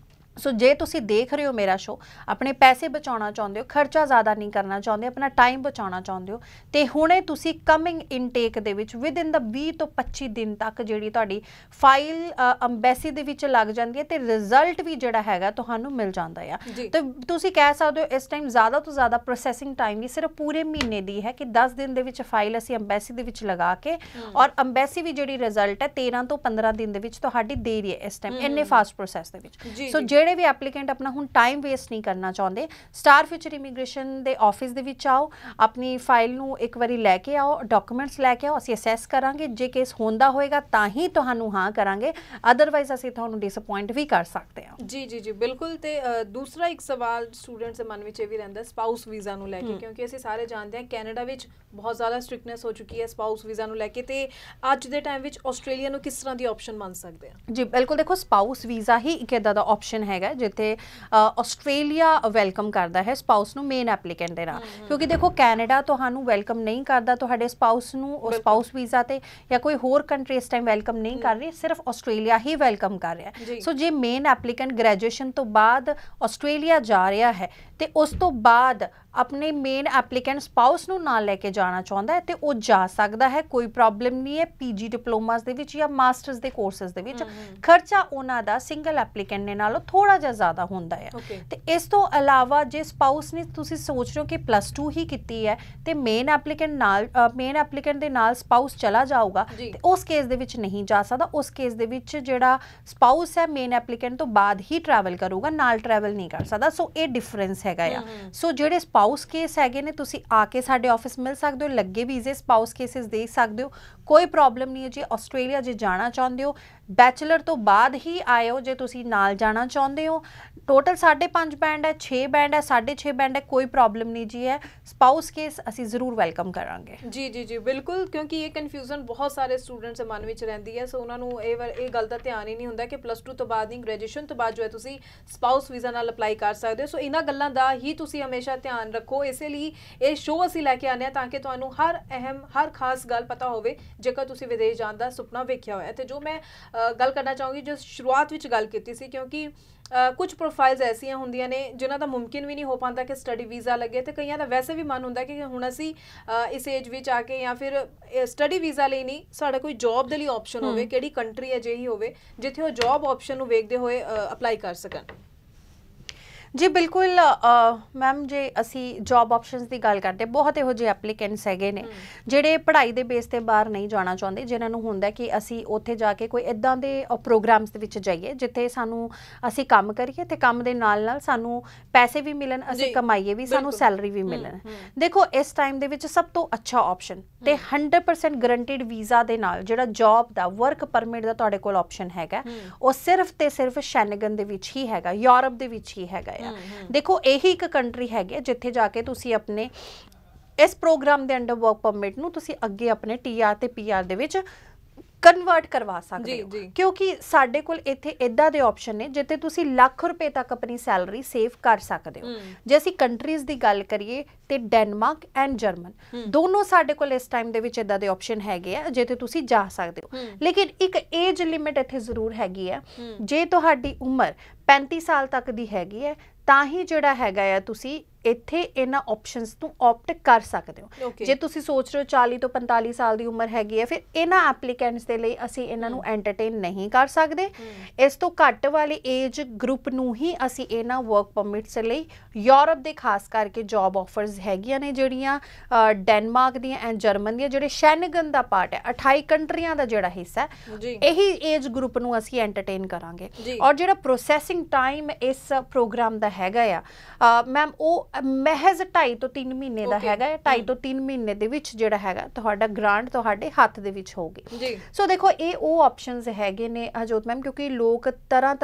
[SPEAKER 2] ਸੋ ਜੇ ਤੁਸੀਂ ਦੇਖ ਰਹੇ ਹੋ ਮੇਰਾ ਸ਼ੋ, ਆਪਣੇ ਪੈਸੇ ਬਚਾਉਣਾ ਚਾਹੁੰਦੇ ਹੋ, ਖਰਚਾ ਜ਼ਿਆਦਾ ਨਹੀਂ ਕਰਨਾ ਚਾਹੁੰਦੇ, ਆਪਣਾ ਟਾਈਮ ਬਚਾਉਣਾ ਚਾਹੁੰਦੇ ਹੋ, ਤੇ ਹੁਣੇ ਤੁਸੀਂ ਕਮਿੰਗ ਇਨਟੇਕ ਦੇ ਵਿੱਚ ਵਿਦਿਨ ਦਾ 20 ਤੋਂ 25 ਦਿਨ ਤੱਕ ਜਿਹੜੀ ਤੁਹਾਡੀ ਫਾਈਲ ਅੰਬੈਸੀ ਦੇ ਵਿੱਚ ਲੱਗ ਜਾਂਦੀ ਹੈ ਤੇ ਰਿਜ਼ਲਟ ਵੀ ਜਿਹੜਾ ਹੈਗਾ ਤੁਹਾਨੂੰ ਮਿਲ ਜਾਂਦਾ ਆ। ਤੇ ਤੁਸੀਂ ਕਹਿ ਸਕਦੇ ਹੋ ਇਸ ਟਾਈਮ ਜ਼ਿਆਦਾ ਤੋਂ ਜ਼ਿਆਦਾ ਪ੍ਰੋਸੈਸਿੰਗ ਟਾਈਮ ਵੀ ਸਿਰਫ ਪੂਰੇ ਮਹੀਨੇ ਦੀ ਹੈ ਕਿ 10 ਦਿਨ ਦੇ ਵਿੱਚ ਫਾਈਲ ਅਸੀਂ ਅੰਬੈਸੀ ਦੇ ਵਿੱਚ ਲਗਾ ਕੇ, ਔਰ ਅੰਬੈਸੀ ਵੀ ਜਿਹੜੀ ਰਿਜ਼ਲਟ ਹੈ 13 ਤੋਂ 15 ਦਿਨ ਦੇ ਵਿੱਚ ਤੁਹਾਡੀ ਦੇ ਰਹੀ ਹੈ ਇਸ ਟਾਈਮ, ਇੰਨੇ ਫਾਸਟ ਪ੍ਰੋਸੈਸ ਦੇ ਵਿੱਚ। ਸੋ ਜਿਹੜੇ ਵੀ ਐਪਲੀਕੈਂਟ ਆਪਣਾ ਹੁਣ ਟਾਈਮ ਵੇਸਟ ਨਹੀਂ ਕਰਨਾ ਚਾਹੁੰਦੇ, ਸਟਾਰ ਫਿਊਚਰ ਇਮੀਗ੍ਰੇਸ਼ਨ ਦੇ ਆਫਿਸ ਦੇ ਵਿੱਚ ਆਓ, ਆਪਣੀ ਫਾਈਲ ਨੂੰ ਇੱਕ ਵਾਰੀ ਲੈ ਕੇ ਆਓ, ਡਾਕੂਮੈਂਟਸ ਲੈ ਕੇ ਆਓ, ਅਸੀਂ ਅਸੈਸ ਕਰਾਂਗੇ। ਜੇ ਕੇਸ ਹੁੰਦਾ ਹੋਏਗਾ ਤਾਂ ਹੀ ਤੁਹਾਨੂੰ ਹਾਂ ਕਰਾਂਗੇ, ਅਦਰਵਾਈਜ਼ ਅਸੀਂ ਤੁਹਾਨੂੰ ਡਿਸਅਪੁਆਇੰਟ ਵੀ ਕਰ ਸਕਦੇ ਹਾਂ। ਜੀ
[SPEAKER 1] ਬਿਲਕੁਲ। ਤੇ ਦੂਸਰਾ ਇੱਕ ਸਵਾਲ ਸਟੂਡੈਂਟਸ ਦੇ ਮਨ ਵਿੱਚ ਇਹ ਵੀ ਰਹਿੰਦਾ ਸਪਾਊਸ ਵੀਜ਼ਾ ਨੂੰ ਲੈ ਕੇ, ਕਿਉਂਕਿ ਅਸੀਂ ਸਾਰੇ ਜਾਣਦੇ ਹਾਂ ਕੈਨੇਡਾ ਵਿੱਚ ਬਹੁਤ ਜ਼ਿਆਦਾ ਸਟ੍ਰਿਕਟਨੈਸ ਹੋ ਚੁੱਕੀ ਹੈ ਸਪਾਊਸ ਵੀਜ਼ਾ ਨੂੰ ਲੈ ਕੇ, ਤੇ ਅੱਜ ਦੇ ਟਾਈਮ ਵਿੱਚ ਆਸਟ੍ਰੇਲੀਆ ਨੂੰ ਕਿਸ ਤਰ੍ਹਾਂ ਦੀ ਆਪਸ਼ਨ ਮੰਨ ਸਕਦੇ ਹਾਂ?
[SPEAKER 2] ਜੀ ਬਿਲਕੁਲ, ਦੇਖੋ ਸਪਾਊਸ ਵੀਜ਼ਾ ਹੀ ਇੱਕ ਇੱਦਾਂ ਦਾ ਆਪਸ਼ਨ ਹੈਗਾ ਜਿੱਥੇ ਆਸਟ੍ਰੇਲੀਆ ਵੈਲਕਮ ਕਰਦਾ ਹੈ ਸਪਾਊਸ ਨੂੰ ਮੇਨ ਐਪਲੀਕੈਂਟ ਦੇ ਨਾਲ। ਕਿਉਂਕਿ ਦੇਖੋ ਕੈਨੇਡਾ ਤੁਹਾਨੂੰ ਵੈਲਕਮ ਨਹੀਂ ਕਰਦਾ ਤੁਹਾਡੇ ਸਪਾਊਸ ਨੂੰ ਸਪਾਊਸ ਵੀਜ਼ਾ ਤੇ, ਜਾਂ ਕੋਈ ਹੋਰ ਕੰਟਰੀ ਇਸ ਟਾਈਮ ਵੈਲਕਮ ਨਹੀਂ ਕਰ ਰਹੀ, ਸਿਰਫ ਆਸਟ੍ਰੇਲੀਆ ਹੀ ਵੈਲਕਮ ਕਰ ਰਿਹਾ। ਸੋ ਜੇ ਮੇਨ ਐਪਲੀਕੈਂਟ ਗ੍ਰੈਜੂਏਸ਼ਨ ਤੋਂ ਬਾਅਦ ਆਸਟ੍ਰੇਲੀਆ ਜਾ ਰਿਹਾ ਹੈ ਤੇ ਉਸ ਤੋਂ ਬਾਅਦ ਆਪਣੇ ਮੇਨ ਐਪਲੀਕੈਂਟ ਸਪਾਊਸ ਨੂੰ ਨਾਲ ਲੈ ਕੇ ਜਾਣਾ ਚਾਹੁੰਦਾ ਹੈ ਤੇ ਉਹ ਜਾ ਸਕਦਾ ਹੈ, ਕੋਈ ਪ੍ਰੋਬਲਮ ਨਹੀਂ ਹੈ। ਪੀਜੀ ਡਿਪਲੋਮਾਸ ਦੇ ਵਿੱਚ ਜਾਂ ਮਾਸਟਰਸ ਦੇ ਕੋਰਸਸ ਦੇ ਵਿੱਚ ਖਰਚਾ ਉਹਨਾਂ ਦਾ ਸਿੰਗਲ ਐਪਲੀਕੈਂਟ ਨੇ ਨਾਲੋਂ ਥੋੜਾ ਜਿਹਾ ਜ਼ਿਆਦਾ ਹੁੰਦਾ ਹੈ। ਤੇ ਇਸ ਤੋਂ ਇਲਾਵਾ ਜੇ ਸਪਾਊਸ ਨੇ ਤੁਸੀਂ ਸੋਚ ਰਹੇ ਹੋ ਕਿ +2 ਹੀ ਕੀਤੀ ਹੈ ਤੇ ਮੇਨ ਐਪਲੀਕੈਂਟ ਦੇ ਨਾਲ ਸਪਾਊਸ ਚਲਾ ਜਾਊਗਾ ਤੇ ਉਸ ਕੇਸ ਦੇ ਵਿੱਚ ਨਹੀਂ ਜਾ ਸਕਦਾ। ਉਸ ਕੇਸ ਦੇ ਵਿੱਚ ਜਿਹੜਾ ਸਪਾਊਸ ਹੈ ਮੇਨ ਐਪਲੀਕੈਂਟ ਤੋਂ ਬਾਅਦ ਹੀ ਟਰੈਵਲ ਕਰੂਗਾ, ਨਾਲ ਟਰੈਵਲ ਨਹੀਂ ਕਰ ਸਕਦਾ। ਸੋ ਇਹ ਡਿਫਰੈਂਸ ਹੈਗਾ ਆ। ਸੋ ਜਿਹੜੇ ਸਪਾਊਸ ਕੇਸ ਹੈਗੇ ਨੇ ਤੁਸੀਂ ਆ ਕੇ ਸਾਡੇ ਆਫਿਸ ਮਿਲ ਸਕਦੇ ਹੋ, ਲੱਗੇ ਵੀਜ਼ੇ ਸਪਾਊਸ ਕੇਸਿਸ ਦੇਖ ਸਕਦੇ ਹੋ, ਕੋਈ ਪ੍ਰੋਬਲਮ ਨਹੀਂ ਹੈ ਜੀ। ਆਸਟ੍ਰੇਲੀਆ ਜੇ ਜਾਣਾ ਚਾਹੁੰਦੇ ਹੋ ਬੈਚਲਰ ਤੋਂ ਬਾਅਦ ਹੀ ਆਇਓ, ਜੇ ਤੁਸੀਂ ਨਾਲ ਜਾਣਾ ਚਾਹੁੰਦੇ ਹੋ। ਟੋਟਲ 5.5 ਬੈਂਡ ਹੈ, 6 ਬੈਂਡ ਹੈ, 6.5 ਬੈਂਡ ਹੈ, ਕੋਈ ਪ੍ਰੋਬਲਮ ਨਹੀਂ ਜੀ ਹੈ। ਸਪਾਊਸ ਕੇਸ ਅਸੀਂ ਜ਼ਰੂਰ ਵੈਲਕਮ ਕਰਾਂਗੇ।
[SPEAKER 1] ਜੀ ਜੀ ਜੀ ਬਿਲਕੁਲ, ਕਿਉਂਕਿ ਇਹ ਕਨਫਿਊਜ਼ਨ ਬਹੁਤ ਸਾਰੇ ਸਟੂਡੈਂਟਸ ਦੇ ਮਨ ਵਿੱਚ ਰਹਿੰਦੀ ਹੈ। ਸੋ ਉਹਨਾਂ ਨੂੰ ਇਹ ਗੱਲ ਦਾ ਧਿਆਨ ਹੀ ਨਹੀਂ ਹੁੰਦਾ ਕਿ +2 ਤੋਂ ਬਾਅਦ ਹੀ ਗ੍ਰੈਜੂਏਸ਼ਨ ਤੋਂ ਬਾਅਦ ਜੋ ਹੈ ਤੁਸੀਂ ਸਪਾਊਸ ਵੀਜ਼ਾ ਨਾਲ ਅਪਲਾਈ ਕਰ ਸਕਦੇ ਹੋ। ਸੋ ਇਹਨਾਂ ਗੱਲਾਂ ਦਾ ਹੀ ਤੁਸੀਂ ਹਮੇਸ਼ਾ ਧਿਆਨ ਰੱਖੋ। ਇਸੇ ਲਈ ਇਹ ਸ਼ੋਅ ਅਸੀਂ ਲੈ ਕੇ ਆਉਂਦੇ ਹਾਂ ਤਾਂ ਕਿ ਤੁਹਾਨੂੰ ਹਰ ਖਾਸ ਗੱਲ ਪਤਾ ਹੋਵੇ ਜੇਕਰ ਤੁਸੀਂ ਵਿਦੇਸ਼ ਜਾਣ ਦਾ ਸੁਪਨਾ ਵੇਖਿਆ ਹੋਇਆ। ਤੇ ਜੋ ਮੈਂ ਗੱਲ ਕਰਨਾ ਚਾਹੂੰਗੀ, ਜੋ ਸ਼ੁਰੂਆਤ ਵਿੱਚ ਗੱਲ ਕੀਤੀ ਸੀ, ਕਿਉਂਕਿ ਕੁਝ ਪ੍ਰੋਫਾਈਲਸ ਐਸੀਆਂ ਹੁੰਦੀਆਂ ਨੇ ਜਿਨ੍ਹਾਂ ਦਾ ਮੁਮਕਿਨ ਵੀ ਨਹੀਂ ਹੋ ਪਾਉਂਦਾ ਕਿ ਸਟੱਡੀ ਵੀਜ਼ਾ ਲੱਗੇ, ਤੇ ਕਈਆਂ ਦਾ ਵੈਸੇ ਵੀ ਮਨ ਹੁੰਦਾ ਕਿ ਹੁਣ ਅਸੀਂ ਇਸ ਏਜ ਵਿੱਚ ਆ ਕੇ ਜਾਂ ਫਿਰ ਸਟੱਡੀ ਵੀਜ਼ਾ ਲਈ ਨਹੀਂ, ਸਾਡਾ ਕੋਈ ਜੌਬ ਦੇ ਲਈ ਆਪਸ਼ਨ ਹੋਵੇ, ਕਿਹੜੀ ਕੰਟਰੀ ਅਜਿਹੀ ਹੋਵੇ ਜਿੱਥੇ ਉਹ ਜੌਬ ਆਪਸ਼ਨ ਨੂੰ ਵੇਖਦੇ ਹੋਏ ਅਪਲਾਈ ਕਰ ਸਕਣ।
[SPEAKER 2] ਜੀ ਬਿਲਕੁਲ ਮੈਮ, ਜੇ ਅਸੀਂ ਜੌਬ ਆਪਸ਼ਨਸ ਦੀ ਗੱਲ ਕਰਦੇ, ਬਹੁਤ ਇਹੋ ਜਿਹੇ ਐਪਲੀਕੈਂਟਸ ਹੈਗੇ ਨੇ ਜਿਹੜੇ ਪੜ੍ਹਾਈ ਦੇ ਬੇਸ ਤੇ ਬਾਹਰ ਨਹੀਂ ਜਾਣਾ ਚਾਹੁੰਦੇ, ਜਿਨ੍ਹਾਂ ਨੂੰ ਹੁੰਦਾ ਕਿ ਅਸੀਂ ਉੱਥੇ ਜਾ ਕੇ ਕੋਈ ਇੱਦਾਂ ਦੇ ਪ੍ਰੋਗਰਾਮਸ ਦੇ ਵਿੱਚ ਜਾਈਏ ਜਿੱਥੇ ਅਸੀਂ ਕੰਮ ਕਰੀਏ ਤੇ ਕੰਮ ਦੇ ਨਾਲ ਨਾਲ ਸਾਨੂੰ ਪੈਸੇ ਵੀ ਮਿਲਣ, ਅਸੀਂ ਕਮਾਈਏ ਵੀ, ਸਾਨੂੰ ਸੈਲਰੀ ਵੀ ਮਿਲਣ। ਦੇਖੋ ਇਸ ਟਾਈਮ ਦੇ ਵਿੱਚ ਸਭ ਤੋਂ ਅੱਛਾ ਆਪਸ਼ਨ ਤੇ 100% ਗਰੰਟਿਡ ਵੀਜ਼ਾ ਦੇ ਨਾਲ ਜਿਹੜਾ ਜੌਬ ਦਾ ਵਰਕ ਪਰਮਿਟ ਦਾ ਤੁਹਾਡੇ ਕੋਲ ਆਪਸ਼ਨ ਹੈਗਾ, ਉਹ ਸਿਰਫ ਤੇ ਸਿਰਫ ਸ਼ੈਨਗਨ ਦੇ ਵਿੱਚ ਹੀ ਹੈਗਾ, ਯੂਰਪ ਦੇ ਵਿੱਚ ਹੀ ਹੈਗਾ। ਦੇਖੋ ਇਹੀ ਇੱਕ ਕੰਟਰੀ ਹੈਗੀ ਜਿੱਥੇ ਜਾ ਕੇ ਤੁਸੀਂ ਆਪਣੇ ਇਸ ਪ੍ਰੋਗਰਾਮ ਦੇ ਅੰਡਰ ਵਰਕ ਪਰਮਿਟ ਨੂੰ ਤੁਸੀਂ ਅੱਗੇ ਆਪਣੇ TR ਤੇ PR ਦੇ ਵਿੱਚ ਕਨਵਰਟ ਕਰਵਾ ਸਕਦੇ ਹੋ, ਕਿਉਂਕਿ ਸਾਡੇ ਕੋਲ ਇੱਥੇ ਇਦਾਂ ਦੇ ਆਪਸ਼ਨ ਨੇ ਜਿੱਥੇ ਤੁਸੀਂ ਲੱਖ ਰੁਪਏ ਤੱਕ ਆਪਣੀ ਸੈਲਰੀ ਸੇਵ ਕਰ ਸਕਦੇ ਹੋ। ਜੇ ਅਸੀਂ ਕੰਟਰੀਜ਼ ਦੀ ਗੱਲ ਕਰੀਏ ਤੇ ਡੈਨਮਾਰਕ ਐਂਡ ਜਰਮਨ ਦੋਨੋਂ ਸਾਡੇ ਕੋਲ ਇਸ ਟਾਈਮ ਦੇ ਵਿੱਚ ਇਦਾਂ ਦੇ ਆਪਸ਼ਨ ਹੈਗੇ ਆ ਜਿੱਥੇ ਤੁਸੀਂ ਜਾ ਸਕਦੇ ਹੋ। ਲੇਕਿਨ ਇੱਕ ਏਜ ਲਿਮਿਟ ਇੱਥੇ ਜ਼ਰੂਰ ਹੈਗੀ ਹੈ। ਜੇ ਤੁਹਾਡੀ ਉਮਰ 35 ਸਾਲ ਤੱਕ ਦੀ ਹੈਗੀ ਹੈ ਤਾਂ ਹੀ ਜਿਹੜਾ ਹੈਗਾ ਆ ਤੁਸੀਂ ਇੱਥੇ ਇਹਨਾਂ ਆਪਸ਼ਨਸ ਨੂੰ ਆਪਟ ਕਰ ਸਕਦੇ ਹੋ। ਜੇ ਤੁਸੀਂ ਸੋਚ ਰਹੇ ਹੋ 40 ਤੋਂ 45 ਸਾਲ ਦੀ ਉਮਰ ਹੈਗੀ ਹੈ, ਫਿਰ ਇਹਨਾਂ ਐਪਲੀਕੈਂਟਸ ਦੇ ਲਈ ਅਸੀਂ ਇਹਨਾਂ ਨੂੰ ਐਂਟਰਟੇਨ ਨਹੀਂ ਕਰ ਸਕਦੇ। ਇਸ ਤੋਂ ਘੱਟ ਵਾਲੀ ਏਜ ਗਰੁੱਪ ਨੂੰ ਹੀ ਅਸੀਂ ਇਹਨਾਂ ਵਰਕ ਪਰਮਿਟਸ ਲਈ ਯੂਰਪ ਦੇ ਖਾਸ ਕਰਕੇ ਜੌਬ ਆਫਰਸ ਹੈਗੀਆਂ ਨੇ, ਜਿਹੜੀਆਂ ਡੈਨਮਾਰਕ ਦੀਆਂ ਐਂਡ ਜਰਮਨ ਦੀਆਂ, ਜਿਹੜੇ ਸ਼ੈਨਗਨ ਦਾ ਪਾਰਟ ਹੈ 28 ਕੰਟਰੀਆਂ ਦਾ ਜਿਹੜਾ ਹਿੱਸਾ ਇਹੀ ਏਜ ਗਰੁੱਪ ਨੂੰ ਅਸੀਂ ਐਂਟਰਟੇਨ ਕਰਾਂਗੇ। ਔਰ ਜਿਹੜਾ ਪ੍ਰੋਸੈਸਿੰਗ ਟਾਈਮ ਇਸ ਪ੍ਰੋਗਰਾਮ ਦਾ ਹੈਗਾ ਆ ਮੈਮ, ਉਹ ਮਹਿਜ਼ 2.5 ਤੋਂ 3 ਮਹੀਨੇ ਦਾ ਹੈਗਾ। 2.5 ਤੋਂ 3 ਮਹੀਨੇ ਦੇ ਵਿੱਚ ਜਿਹੜਾ ਹੈਗਾ ਤੁਹਾਡਾ ਗ੍ਰਾਂਟ ਤੁਹਾਡੇ ਹੱਥ ਦੇ ਵਿੱਚ ਹੋਊਗੀ। ਸੋ ਦੇਖੋ ਇਹ ਉਹ ਆਪਸ਼ਨਸ ਹੈਗੇ ਨੇ ਹਰਜੋਤ ਮੈਮ, ਕਿਉਂਕਿ ਲੋਕ ਤਰ੍ਹਾਂ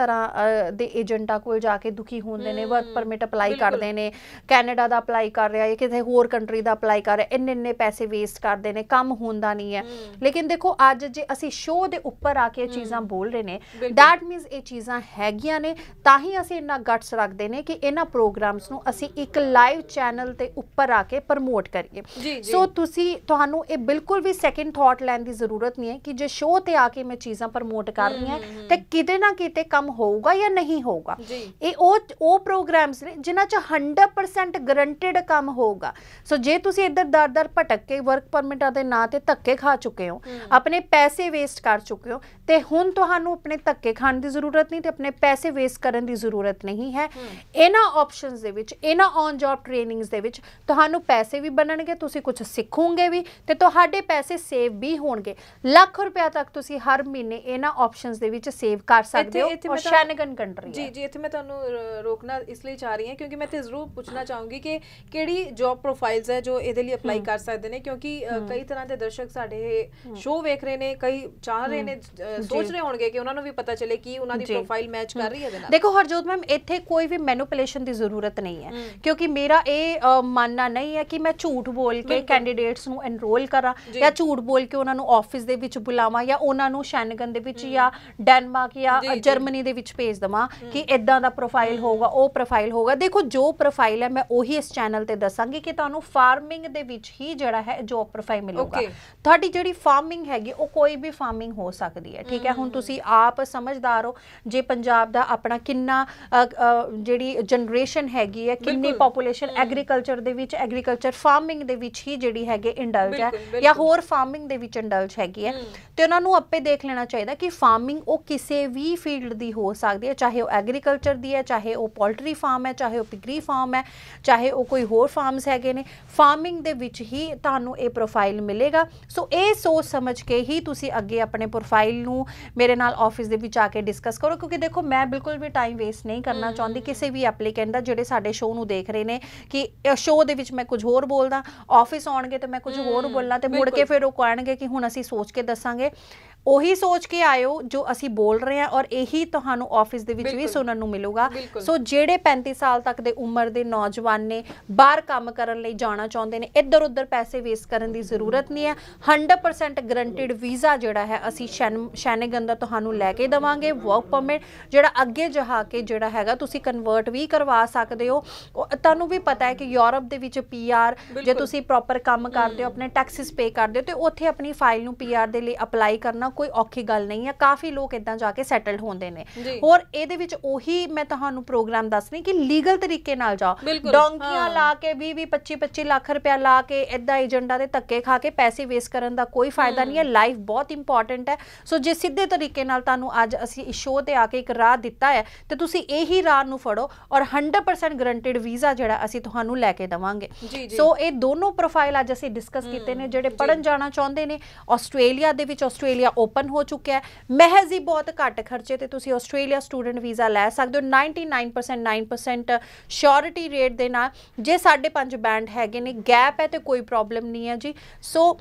[SPEAKER 2] ਦੇ ਏਜੰਟਾਂ ਕੋਲ ਜਾ ਕੇ ਦੁਖੀ ਹੁੰਦੇ ਨੇ, ਵਰਕ ਪਰਮਿਟ ਅਪਲਾਈ ਕਰਦੇ ਨੇ, ਕੈਨੇਡਾ ਦਾ ਅਪਲਾਈ ਕਰ ਰਿਹਾ ਹੈ, ਕਿਸੇ ਹੋਰ ਕੰਟਰੀ ਦਾ ਅਪਲਾਈ ਕਰ ਰਿਹਾ, ਇੰਨੇ ਪੈਸੇ ਵੇਸਟ ਕਰਦੇ ਨੇ, ਕੰਮ ਹੁੰਦਾ ਨਹੀਂ ਹੈ। ਲੇਕਿਨ ਦੇਖੋ ਅੱਜ ਜੇ ਅਸੀਂ ਸ਼ੋਅ ਦੇ ਉੱਪਰ ਆ ਕੇ ਇਹ ਚੀਜ਼ਾਂ ਬੋਲ ਰਹੇ ਨੇ, ਦੈਟ ਮੀਨਸ ਇਹ ਚੀਜ਼ਾਂ ਹੈਗੀਆਂ ਨੇ, ਤਾਂ ਹੀ ਅਸੀਂ ਇੰਨਾ ਗਟਸ ਰੱਖਦੇ ਨੇ ਕਿ ਇਹਨਾਂ ਪ੍ਰੋਗਰਾਮਸ ਨੂੰ ਅਸੀਂ ਇੱਕ ਲਾਈਵ ਚੈਨਲ ਤੇ ਉੱਪਰ ਆ ਕੇ ਪ੍ਰਮੋਟ ਕਰੀਏ। ਸੋ ਤੁਹਾਨੂੰ ਇਹ ਬਿਲਕੁਲ ਵੀ ਸੈਕਿੰਡ ਥਾਟ ਲੈਣ ਦੀ ਜ਼ਰੂਰਤ ਨਹੀਂ ਹੈ ਕਿ ਜੇ ਸ਼ੋਅ ਤੇ ਆ ਕੇ ਮੈਂ ਚੀਜ਼ਾਂ ਪ੍ਰਮੋਟ ਕਰ ਰਹੀ ਹਾਂ ਤੇ ਕਿਤੇ ਨਾ ਕਿਤੇ ਕੰਮ ਹੋਊਗਾ ਜਾਂ ਨਹੀਂ ਹੋਊਗਾ। ਇਹ ਉਹ ਪ੍ਰੋਗਰਾਮਸ ਨੇ ਜਿਨ੍ਹਾਂ 'ਚ 100% ਗਰੰਟਿਡ ਕੰਮ ਹੋਊਗਾ। ਸੋ ਜੇ ਤੁਸੀਂ ਇੱਧਰ ਦਰ ਭਟਕ ਕੇ ਵਰਕ ਪਰਮਿਟਾਂ ਦੇ ਨਾਂ ਤੇ ਧੱਕੇ ਖਾ ਚੁੱਕੇ ਹੋ, ਆਪਣੇ ਪੈਸੇ ਵੇਸਟ ਕਰ ਚੁੱਕੇ ਹੋ, ਤੇ ਹੁਣ ਤੁਹਾਨੂੰ ਆਪਣੇ ਧੱਕੇ ਖਾਣ ਦੀ ਜ਼ਰੂਰਤ ਨਹੀਂ ਤੇ ਆਪਣੇ ਪੈਸੇ ਵੇਸਟ ਕਰਨ ਦੀ ਜ਼ਰੂਰਤ ਨਹੀਂ ਹੈ। ਇਹਨਾਂ ਆਪਸ਼ਨਸ ਦੇ ਵਿੱਚ, ਇਹਨਾਂ ਔਨ ਜੌਬ ਟ੍ਰੇਨਿੰਗਸ ਦੇ ਵਿੱਚ ਤੁਹਾਨੂੰ ਪੈਸੇ ਵੀ ਬਣਨਗੇ, ਤੁਸੀਂ ਕੁਝ ਸਿੱਖੋਗੇ ਵੀ ਤੇ ਤੁਹਾਡੇ ਪੈਸੇ ਸੇਵ ਵੀ ਹੋਣਗੇ। ਲੱਖ ਰੁਪਏ ਤੱਕ ਤੁਸੀਂ ਹਰ ਮਹੀਨੇ ਇਹਨਾਂ ਆਪਸ਼ਨਸ ਦੇ ਵਿੱਚ ਸੇਵ ਕਰ ਸਕਦੇ ਹੋ। ਔਰ ਸ਼ੈਨਗਨ ਕੰਟਰੀ
[SPEAKER 1] ਜੀ ਇੱਥੇ ਮੈਂ ਤੁਹਾਨੂੰ ਰੋਕਣਾ ਇਸ ਲਈ ਚਾਹ ਰਹੀ ਹਾਂ ਕਿਉਂਕਿ ਮੈਂ ਤੇ ਜ਼ਰੂਰ ਪੁੱਛਣਾ ਚਾਹੂੰਗੀ ਕਿ ਕਿਹੜੀ ਜੌਬ ਪ੍ਰੋਫਾਈਲਸ ਹੈ ਜੋ ਇਹਦੇ ਲਈ ਅਪਲਾਈ ਕਰ ਸਕਦੇ ਨੇ, ਕਿਉਂਕਿ ਕਈ ਤਰ੍ਹਾਂ ਦੇ ਦਰਸ਼ਕ ਸਾਡੇ ਸ਼ੋਅ ਵੇਖ ਰਹੇ ਨੇ, ਕਈ ਚਾਹ ਰਹੇ ਨੇ, ਸੋਚ ਰਹੇ ਹੋਣਗੇ ਕਿ ਉਹਨਾਂ ਨੂੰ ਵੀ ਪਤਾ ਚੱਲੇ ਕਿ ਉਹਨਾਂ ਦੀ ਪ੍ਰੋਫਾਈਲ ਮੈਚ ਕਰ ਰਹੀ ਹੈ ਇਹਦੇ ਨਾਲ।
[SPEAKER 2] ਦੇਖੋ ਹਰਜੋਤ ਮੈਮ, ਇੱਥੇ ਕੋਈ ਵੀ ਮੈਨੂਪੂਲੇਸ਼ਨ ਦੀ ਜ਼ਰੂਰਤ ਨਹੀਂ ਹੈ, ਕਿਉਂਕਿ ਮੇਰਾ ਇਹ ਮੰਨਣਾ ਨਹੀਂ ਹੈ ਕਿ ਮੈਂ ਝੂਠ ਬੋਲ ਕੇ ਕੈਂਡੀਡੇਟਸ ਨੂੰ ਐਨਰੋਲ ਕਰਾਂ ਜਾਂ ਝੂਠ ਬੋਲ ਕੇ ਉਹਨਾਂ ਨੂੰ ਆਫਿਸ ਦੇ ਵਿੱਚ ਬੁਲਾਵਾਂ ਜਾਂ ਉਹਨਾਂ ਨੂੰ ਸ਼ੈਨਗਨ ਦੇ ਵਿੱਚ ਜਾਂ ਡੈਨਮਾਰਕ ਜਾਂ ਜਰਮਨੀ ਦੇ ਵਿੱਚ ਭੇਜ ਦੇਵਾਂ ਕਿ ਇਦਾਂ ਦਾ ਪ੍ਰੋਫਾਈਲ ਹੋਊਗਾ, ਉਹ ਪ੍ਰੋਫਾਈਲ ਹੋਊਗਾ। ਦੇਖੋ ਜੋ ਪ੍ਰੋਫਾਈਲ ਹੈ ਮੈਂ ਉਹੀ ਇਸ ਚੈਨਲ ਤੇ ਦੱਸਾਂਗੀ ਕਿ ਤੁਹਾਨੂੰ ਫਾਰਮਿੰਗ ਦੇ ਵਿੱਚ ਹੀ ਜਿਹੜਾ ਹੈ ਜੌਬ ਪ੍ਰੋਫਾਈਲ ਮਿਲੂਗਾ। ਤੁਹਾਡੀ ਜਿਹੜੀ ਫਾਰਮਿੰਗ ਹੈਗੀ ਉਹ ਕੋਈ ਵੀ ਫਾਰਮਿੰਗ ਹੋ ਸਕਦੀ ਹੈ, ਠੀਕ ਹੈ। ਹੁਣ ਤੁਸੀਂ ਆਪ ਸਮਝਦਾਰ ਹੋ ਜੇ ਪੰਜਾਬ ਦਾ ਆਪਣਾ ਕਿੰਨਾ ਜਿਹੜੀ ਜਨਰੇਸ਼ਨ ਹੈਗੀ ਹੈ, ਕਿੰਨੀ ਪੋਪੂਲੇਸ਼ਨ ਐਗਰੀਕਲਚਰ ਦੇ ਵਿੱਚ, ਐਗਰੀਕਲਚਰ ਫਾਰਮਿੰਗ ਦੇ ਵਿੱਚ ਹੀ ਜਿਹੜੀ ਹੈਗੇ ਇੰਡਲਜ ਹੈ ਜਾਂ ਹੋਰ ਫਾਰਮਿੰਗ ਦੇ ਵਿੱਚ ਇੰਡਲਜ ਹੈਗੀ ਹੈ, ਤੇ ਉਹਨਾਂ ਨੂੰ ਆਪੇ ਦੇਖ ਲੈਣਾ ਚਾਹੀਦਾ ਕਿ ਫਾਰਮਿੰਗ ਉਹ ਕਿਸੇ ਵੀ ਫੀਲਡ ਦੀ ਹੋ ਸਕਦੀ ਹੈ, ਚਾਹੇ ਉਹ ਐਗਰੀਕਲਚਰ ਦੀ ਹੈ, ਚਾਹੇ ਉਹ ਪੋਲਟਰੀ ਫਾਰਮ ਹੈ, ਚਾਹੇ ਉਹ ਪਿਗਰੀ ਫਾਰਮ ਹੈ, ਚਾਹੇ ਉਹ ਕੋਈ ਹੋਰ ਫਾਰਮਸ ਹੈਗੇ ਨੇ, ਫਾਰਮਿੰਗ ਦੇ ਵਿੱਚ ਹੀ ਤੁਹਾਨੂੰ ਇਹ ਪ੍ਰੋਫਾਈਲ ਮਿਲੇਗਾ। ਸੋ ਇਹ ਸੋਚ ਸਮਝ ਕੇ ਹੀ ਤੁਸੀਂ ਅੱਗੇ ਆਪਣੇ ਪ੍ਰੋਫਾਈਲ ਨੂੰ ਮੇਰੇ ਨਾਲ ਆਫਿਸ ਦੇ ਵਿੱਚ ਆ ਕੇ ਡਿਸਕਸ ਕਰੋ, ਕਿਉਂਕਿ ਦੇਖੋ ਮੈਂ ਬਿਲਕੁਲ ਵੀ ਟਾਈਮ ਵੇਸਟ ਨਹੀਂ ਕਰਨਾ ਚਾਹੁੰਦੀ ਕਿਸੇ ਵੀ ਐਪਲੀਕੈਂਟ ਦਾ ਜਿਹੜੇ ਸਾਡੇ ਸ਼ੋਅ ਨੂੰ ਦੇਖ ਰਹੇ ਨੇ ਕਿ ਸ਼ੋਅ ਦੇ ਵਿੱਚ ਮੈਂ ਕੁਝ ਹੋਰ ਬੋਲਦਾ, ਆਫਿਸ ਆਉਣਗੇ ਤੇ ਮੈਂ ਕੁਝ ਹੋਰ ਬੋਲਣਾ ਤੇ ਮੁੜ ਕੇ ਫਿਰ ਉਹ ਕਹਿਣਗੇ ਕਿ ਹੁਣ ਅਸੀਂ ਸੋਚ ਕੇ ਦੱਸਾਂਗੇ। ਉਹੀ ਸੋਚ ਕੇ ਆਇਓ ਜੋ ਅਸੀਂ ਬੋਲ ਰਹੇ ਹਾਂ ਔਰ ਇਹੀ ਤੁਹਾਨੂੰ ਆਫਿਸ ਦੇ ਵਿੱਚ ਵੀ ਸੁਣਨ ਨੂੰ ਮਿਲੂਗਾ। ਸੋ ਜਿਹੜੇ 35 ਸਾਲ ਤੱਕ ਦੇ ਉਮਰ ਦੇ ਨੌਜਵਾਨ ਨੇ, ਬਾਹਰ ਕੰਮ ਕਰਨ ਲਈ ਜਾਣਾ ਚਾਹੁੰਦੇ ਨੇ, ਇੱਧਰ ਉੱਧਰ ਪੈਸੇ ਵੇਸਟ ਕਰਨ ਦੀ ਜ਼ਰੂਰਤ ਨਹੀਂ ਹੈ। 100% ਗਰੰਟਿਡ ਵੀਜ਼ਾ ਜਿਹੜਾ ਹੈ ਅਸੀਂ ਸ਼ੈਨਗਨ ਦਾ ਤੁਹਾਨੂੰ ਲੈ ਕੇ ਦੇਵਾਂਗੇ, ਵਰਕ ਪਰਮਿਟ ਜਿਹੜਾ ਅੱਗੇ ਜਾ ਕੇ ਜਿਹੜਾ ਹੈਗਾ ਤੁਸੀਂ ਕਨਵਰਟ ਵੀ ਕਰਵਾ ਸਕਦੇ ਹੋ। ਤੁਹਾਨੂੰ ਵੀ ਪਤਾ ਹੈ ਕਿ ਯੂਰਪ ਦੇ ਵਿੱਚ PR ਜੇ ਤੁਸੀਂ ਪ੍ਰੋਪਰ ਕੰਮ ਕਰਦੇ ਹੋ, ਆਪਣੇ ਟੈਕਸਿਸ ਪੇ ਕਰਦੇ ਹੋ, ਤੇ ਉੱਥੇ ਆਪਣੀ ਫਾਈਲ ਨੂੰ PR ਦੇ ਲਈ ਅਪਲਾਈ ਕਰਨਾ ਕੋਈ ਔਖੀ ਗੱਲ ਨਹੀਂ ਹੈ। ਕਾਫੀ ਲੋਕ ਇਦਾਂ ਜਾ ਕੇ ਸੈਟਲਡ ਹੁੰਦੇ ਨੇ। ਹੋਰ ਇਹਦੇ ਵਿੱਚ ਉਹੀ ਮੈਂ ਤੁਹਾਨੂੰ ਪ੍ਰੋਗਰਾਮ ਦੱਸ ਰਹੀ ਕਿ ਲੀਗਲ ਤਰੀਕੇ ਨਾਲ ਜਾਓ, ਡੋਂਕੀਆਂ ਲਾ ਕੇ 20-25 ਲੱਖ ਰੁਪਇਆ ਲਾ ਕੇ ਇਦਾਂ ਏਜੰਟਾਂ ਦੇ ਧੱਕੇ ਖਾ ਕੇ ਪੈਸੇ ਵੇਸਟ ਕਰਨ ਦਾ ਕੋਈ ਫਾਇਦਾ ਨਹੀਂ ਹੈ। ਲਾਈਫ ਬਹੁਤ ਇੰਪੋਰਟੈਂਟ ਹੈ। ਸੋ ਜੇ ਸਿੱਧੇ ਤਰੀਕੇ ਨਾਲ ਤੁਹਾਨੂੰ ਅੱਜ ਅਸੀਂ ਇਸ ਸ਼ੋਅ ਤੇ ਆ ਕੇ ਇੱਕ ਰਾਹ ਦਿੱਤਾ ਹੈ ਤੇ ਤੁਸੀਂ ਇਹੀ ਰਾਹ ਨੂੰ ਫੜੋ ਔਰ 100% ਗਰੰਟਿਡ ਵੀਜ਼ਾ ਜਿਹੜਾ ਅਸੀਂ ਤੁਹਾਨੂੰ ਲੈ ਕੇ ਦੇਵਾਂਗੇ। ਸੋ ਇਹ ਦੋਨੋਂ ਪ੍ਰੋਫਾਈਲ ਅੱਜ ਅਸੀਂ ਡਿਸਕਸ ਕੀਤੇ ਨੇ। ਜਿਹੜੇ ਪੜਨ ਜਾਣਾ ਚਾਹੁੰਦੇ ਨੇ ਆਸਟ੍ਰੇਲੀਆ ਦੇ ਵਿੱਚ, ਆਸਟ੍ਰੇਲੀਆ ਓਪਨ ਹੋ ਚੁੱਕਿਆ ਹੈ, ਮਹਿਜ਼ ਹੀ ਬਹੁਤ ਘੱਟ ਖਰਚੇ ਤੇ ਤੁਸੀਂ ਆਸਟ੍ਰੇਲੀਆ ਸਟੂਡੈਂਟ ਵੀਜ਼ਾ ਲੈ ਸਕਦੇ ਹੋ 99% ਸ਼ੋਰਿਟੀ ਰੇਟ ਦੇ ਨਾਲ। ਜੇ 5.5 ਬੈਂਡ ਹੈਗੇ ਨੇ, ਗੈਪ ਹੈ ਤੇ ਕੋਈ ਪ੍ਰੋਬਲਮ ਨਹੀਂ ਹੈ ਜੀ। ਸੋ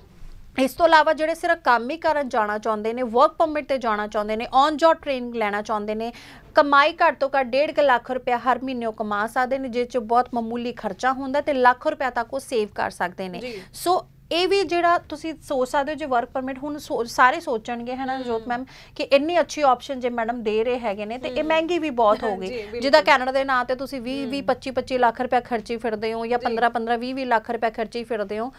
[SPEAKER 2] ਇਸ ਤੋਂ ਇਲਾਵਾ ਜਿਹੜੇ ਸਿਰਫ ਕੰਮ ਹੀ ਕਰਨ ਜਾਣਾ ਚਾਹੁੰਦੇ ਨੇ, ਵਰਕ ਪਰਮਿਟ ਤੇ ਜਾਣਾ ਚਾਹੁੰਦੇ ਨੇ, ਔਨ ਜੌਬ ਟ੍ਰੇਨਿੰਗ ਲੈਣਾ ਚਾਹੁੰਦੇ ਨੇ, ਕਮਾਈ ਘੱਟ ਤੋਂ ਘੱਟ 1.5 ਲੱਖ ਰੁਪਇਆ ਹਰ ਮਹੀਨੇ ਉਹ ਕਮਾ ਸਕਦੇ ਨੇ, ਜਿਸ 'ਚ ਬਹੁਤ ਮਾਮੂਲੀ ਖਰਚਾ ਹੁੰਦਾ ਤੇ ਲੱਖ ਰੁਪਇਆ ਤੱਕ ਉਹ ਸੇਵ ਕਰ ਸਕਦੇ ਨੇ। ਸੋ ਇਹ ਵੀ ਜਿਹੜਾ ਤੁਸੀਂ ਸੋਚ ਸਕਦੇ ਹੋ ਜੇ ਵਰਕ ਪਰਮਿਟ ਹੁਣ ਸਾਰੇ ਸੋਚਣਗੇ ਹੈ ਨਾ ਜੋਤ ਮੈਮ ਕਿ ਇੰਨੀ ਅੱਛੀ ਆਪਸ਼ਨ ਜੇ ਮੈਡਮ ਦੇ ਰਹੇ ਹੈਗੇ ਨੇ ਤੇ ਇਹ ਮਹਿੰਗੀ ਵੀ ਬਹੁਤ ਹੋ ਗਈ। ਜਿੱਦਾਂ ਕੈਨੇਡਾ ਦੇ ਨਾਂ ਤੇ ਤੁਸੀਂ 20-25 ਲੱਖ ਰੁਪਇਆ ਖਰਚੀ ਫਿਰਦੇ ਹੋ ਜਾਂ 15-20 ਲੱਖ ਰੁਪਇਆ ਖਰਚੀ ਫਿਰਦੇ ਹੋ।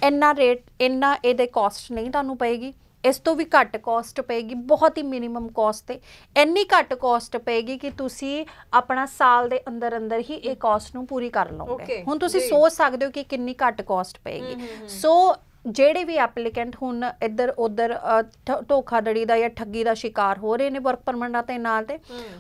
[SPEAKER 2] ਇੰਨਾ ਰੇਟ, ਇੰਨਾ ਇਹਦੇ ਕਾਸਟ ਨਹੀਂ ਤੁਹਾਨੂੰ ਪਏਗੀ। ਇਸ ਤੋਂ ਵੀ ਘੱਟ ਕਾਸਟ ਪਏਗੀ, ਬਹੁਤ ਹੀ ਮਿਨੀਮਮ ਕਾਸਟ ਤੇ ਇੰਨੀ ਘੱਟ ਕਾਸਟ ਪਏਗੀ ਕਿ ਤੁਸੀਂ ਆਪਣਾ ਸਾਲ ਦੇ ਅੰਦਰ ਅੰਦਰ ਹੀ ਇਹ ਕਾਸਟ ਨੂੰ ਪੂਰੀ ਕਰ ਲਓਗੇ। ਹੁਣ ਤੁਸੀਂ ਸੋਚ ਸਕਦੇ ਹੋ ਕਿ ਕਿੰਨੀ ਘੱਟ ਕਾਸਟ ਪਏਗੀ। ਸੋ ਜਿਹੜੇ ਵੀ ਐਪਲੀਕੈਂਟ ਹੁਣ ਇੱਧਰ ਉੱਧਰ ਧੋਖਾਧੜੀ ਦਾ ਜਾਂ ਠੱਗੀ ਦਾ ਸ਼ਿਕਾਰ ਹੋ ਰਹੇ ਨੇ ਵਰਕ ਪਰਮਿਟ ਦੇ ਨਾਲ ਤੇ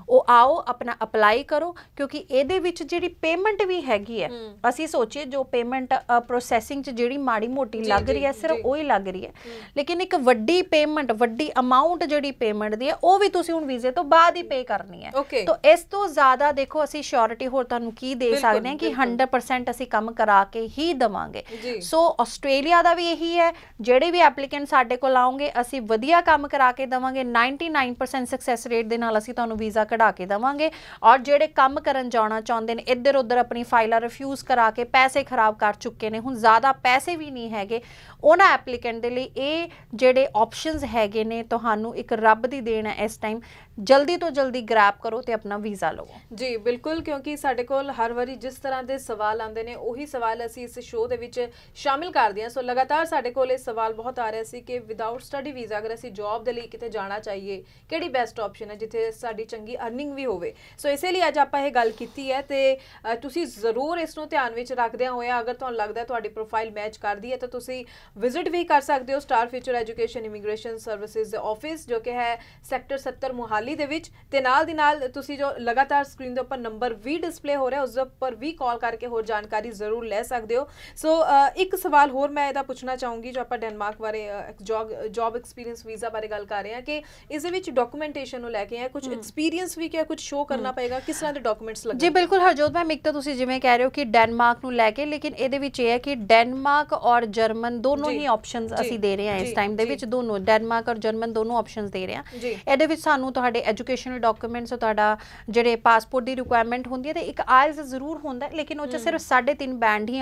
[SPEAKER 2] ਉਹ ਆਓ ਆਪਣਾ ਅਪਲਾਈ ਕਰੋ, ਕਿਉਂਕਿ ਇਹਦੇ ਵਿੱਚ ਜਿਹੜੀ ਪੇਮੈਂਟ ਵੀ ਹੈਗੀ ਹੈ ਅਸੀਂ ਸੋਚੀਏ ਜੋ ਪੇਮੈਂਟ ਪ੍ਰੋਸੈਸਿੰਗ 'ਚ ਜਿਹੜੀ ਮਾੜੀ ਮੋਟੀ ਲੱਗ ਰਹੀ ਹੈ ਸਿਰਫ ਉਹੀ ਲੱਗ ਰਹੀ ਹੈ, ਲੇਕਿਨ ਇੱਕ ਵੱਡੀ ਪੇਮੈਂਟ, ਵੱਡੀ ਅਮਾਊਂਟ ਜਿਹੜੀ ਪੇਮੈਂਟ ਦੀ ਹੈ ਉਹ ਵੀ ਤੁਸੀਂ ਹੁਣ ਵੀਜ਼ੇ ਤੋਂ ਬਾਅਦ ਹੀ ਪੇ ਕਰਨੀ ਹੈ। ਤਾਂ ਇਸ ਤੋਂ ਜ਼ਿਆਦਾ ਦੇਖੋ ਅਸੀਂ ਸ਼ੋਰਿਟੀ ਹੋਰ ਤੁਹਾਨੂੰ ਕੀ ਦੇ ਸਕਦੇ ਹਾਂ ਕਿ 100% ਅਸੀਂ ਕੰਮ ਕਰਾ ਕੇ ਹੀ ਦੇਵਾਂਗੇ। ਸੋ ਆਸਟ੍ਰੇਲੀਆ ਦਾ ਵੀ ਇਹੀ ਹੈ, ਜਿਹੜੇ ਵੀ ਐਪਲੀਕੈਂਟ ਸਾਡੇ ਕੋਲ ਆਉਣਗੇ ਅਸੀਂ ਵਧੀਆ ਕੰਮ ਕਰਾ ਕੇ ਦੇਵਾਂਗੇ। 99% ਸਕਸੈਸ ਰੇਟ ਦੇ ਨਾਲ ਅਸੀਂ ਤੁਹਾਨੂੰ ਵੀਜ਼ਾ ਕਢਾ ਕੇ ਦੇਵਾਂਗੇ। ਔਰ ਜਿਹੜੇ ਕੰਮ ਕਰਨ ਜਾਣਾ ਚਾਹੁੰਦੇ ਨੇ, ਇੱਧਰ ਉੱਧਰ ਆਪਣੀ ਫਾਈਲਾਂ ਰਿਫਿਊਜ਼ ਕਰਾ ਕੇ ਪੈਸੇ ਖਰਾਬ ਕਰ ਚੁੱਕੇ ਨੇ, ਹੁਣ ਜ਼ਿਆਦਾ ਪੈਸੇ ਵੀ ਨਹੀਂ ਹੈਗੇ, ਉਹਨਾਂ ਐਪਲੀਕੈਂਟ ਦੇ ਲਈ ਇਹ ਜਿਹੜੇ ਆਪਸ਼ਨਸ ਹੈਗੇ ਨੇ ਤੁਹਾਨੂੰ ਇੱਕ ਰੱਬ ਦੀ ਦੇਣ ਹੈ। ਇਸ ਟਾਈਮ ਜਲਦੀ ਤੋਂ ਜਲਦੀ ਗ੍ਰੈਬ ਕਰੋ ਤੇ ਆਪਣਾ ਵੀਜ਼ਾ ਲਵੋ।
[SPEAKER 1] ਜੀ ਬਿਲਕੁਲ, ਕਿਉਂਕਿ ਸਾਡੇ ਕੋਲ ਹਰ ਵਾਰੀ ਜਿਸ ਤਰ੍ਹਾਂ ਦੇ ਸਵਾਲ ਆਉਂਦੇ ਨੇ ਉਹੀ ਸਵਾਲ ਅਸੀਂ ਇਸ ਸ਼ੋਅ ਦੇ ਵਿੱਚ ਸ਼ਾਮਿਲ ਕਰਦੇ ਹਾਂ। ਸੋ ਲਗਾਤਾਰ ਸਾਡੇ ਕੋਲ ਇਹ ਸਵਾਲ ਬਹੁਤ ਆ ਰਿਹਾ ਸੀ ਕਿ ਵਿਦਆਊਟ ਸਟੱਡੀ ਵੀਜ਼ਾ ਅਗਰ ਅਸੀਂ ਜੌਬ ਦੇ ਲਈ ਕਿਤੇ ਜਾਣਾ ਚਾਹੀਏ ਕਿਹੜੀ ਬੈਸਟ ਆਪਸ਼ਨ ਹੈ ਜਿੱਥੇ ਸਾਡੀ ਚੰਗੀ ਅਰਨਿੰਗ ਵੀ ਹੋਵੇ। ਸੋ ਇਸੇ ਲਈ ਅੱਜ ਆਪਾਂ ਇਹ ਗੱਲ ਕੀਤੀ ਹੈ ਤੇ ਤੁਸੀਂ ਜ਼ਰੂਰ ਇਸ ਨੂੰ ਧਿਆਨ ਵਿੱਚ ਰੱਖਦਿਆਂ ਹੋਇਆ ਅਗਰ ਤੁਹਾਨੂੰ ਲੱਗਦਾ ਤੁਹਾਡੀ ਪ੍ਰੋਫਾਈਲ ਮੈਚ ਕਰਦੀ ਹੈ ਤਾਂ ਤੁਸੀਂ ਵਿਜ਼ਿਟ ਵੀ ਕਰ ਸਕਦੇ ਹੋ star future education immigration services ਦੇ ਆਫਿਸ ਜੋ ਕਿ ਹੈ ਸੈਕਟਰ 70 ਮੁਹਾਲੀ ਦੇ ਵਿੱਚ। ਤੇ ਨਾਲ ਦੀ ਨਾਲ ਤੁਸੀਂ ਜੋ ਲਗਾਤਾਰ ਸਕਰੀਨ ਦੇ ਉੱਪਰ ਨੰਬਰ ਵੀ ਡਿਸਪਲੇ ਹੋ ਰਿਹਾ ਉਸ ਦੇ ਉੱਪਰ ਵੀ ਕਾਲ ਕਰਕੇ ਹੋਰ ਜਾਣਕਾਰੀ ਜ਼ਰੂਰ ਲੈ ਸਕਦੇ ਹੋ। ਸੋ ਇੱਕ ਸਵਾਲ ਹੋਰ ਮੈਂ ਇਹਦਾ ਪੁੱਛਣਾ ਚਾਹੂੰਗੀ ਜੋ ਆਪਾਂ ਡੈਨਮਾਰਕ ਬਾਰੇ ਜੌਬ ਐਕਸਪੀਰੀਅੰਸ ਵੀਜ਼ਾ ਬਾਰੇ ਗੱਲ ਕਰ ਰਹੇ ਹਾਂ ਕਿ ਇਸ ਦੇ ਵਿੱਚ ਡਾਕੂਮੈਂਟੇਸ਼ਨ ਨੂੰ ਲੈ ਕੇ ਕੁਝ ਐਕਸਪੀਰੀਅੰਸ ਵੀ ਕਿਆ ਕੁਝ ਸ਼ੋ ਕਰਨਾ ਪਏਗਾ, ਕਿਸ ਤਰ੍ਹਾਂ ਦੇ ਡਾਕੂਮੈਂਟਸ ਲੱਗਣਗੇ?
[SPEAKER 2] ਜੀ ਬਿਲਕੁਲ ਹਰਜੋਤ ਮੈਮ, ਇੱਕ ਤਾਂ ਤੁਸੀਂ ਜਿਵੇਂ ਕਹਿ ਰਹੇ ਹੋ ਕਿ ਡੈਨਮਾਰਕ ਨੂੰ ਲੈ ਕੇ, ਲੇਕਿਨ ਇਹਦੇ ਵਿੱਚ ਇਹ ਹੈ ਕਿ ਡੈਨਮਾਰਕ ਔਰ ਜਰਮਨ ਦੋਨੋਂ ਹੀ ਆਪਸ਼ਨਸ ਅਸੀਂ ਦੇ ਰਹੇ ਹਾਂ ਇਸ ਟਾਈਮ ਦੇ ਵਿੱਚ। ਦੋਨੋਂ ਡੈਨਮਾਰਕ ਔਰ ਜਰਮਨ ਦੋਨੋਂ ਆਪਸ਼ਨਸ ਦੇ ਰਹੇ ਹਾਂ। ਇਹਦੇ ਵਿੱਚ ਸਾਨੂੰ ਤੁਹਾਡੇ ਐਜੂਕੇਸ਼ਨਲ ਡਾਕੂਮੈਂਟਸ, ਤੁਹਾਡਾ ਜਿਹੜੇ ਪਾਸਪੋਰਟ ਦੀ ਰਿਕੁਆਇਰਮੈਂਟ ਹੁੰਦੀ ਹੈ ਤੇ ਇੱਕ ਆਇਲਸ ਜ਼ਰੂਰ ਹੁੰਦਾ ਲੇਕਿਨ ਉਹ 'ਚ ਸਿਰਫ 3.5 ਬੈਂਡ ਹੀ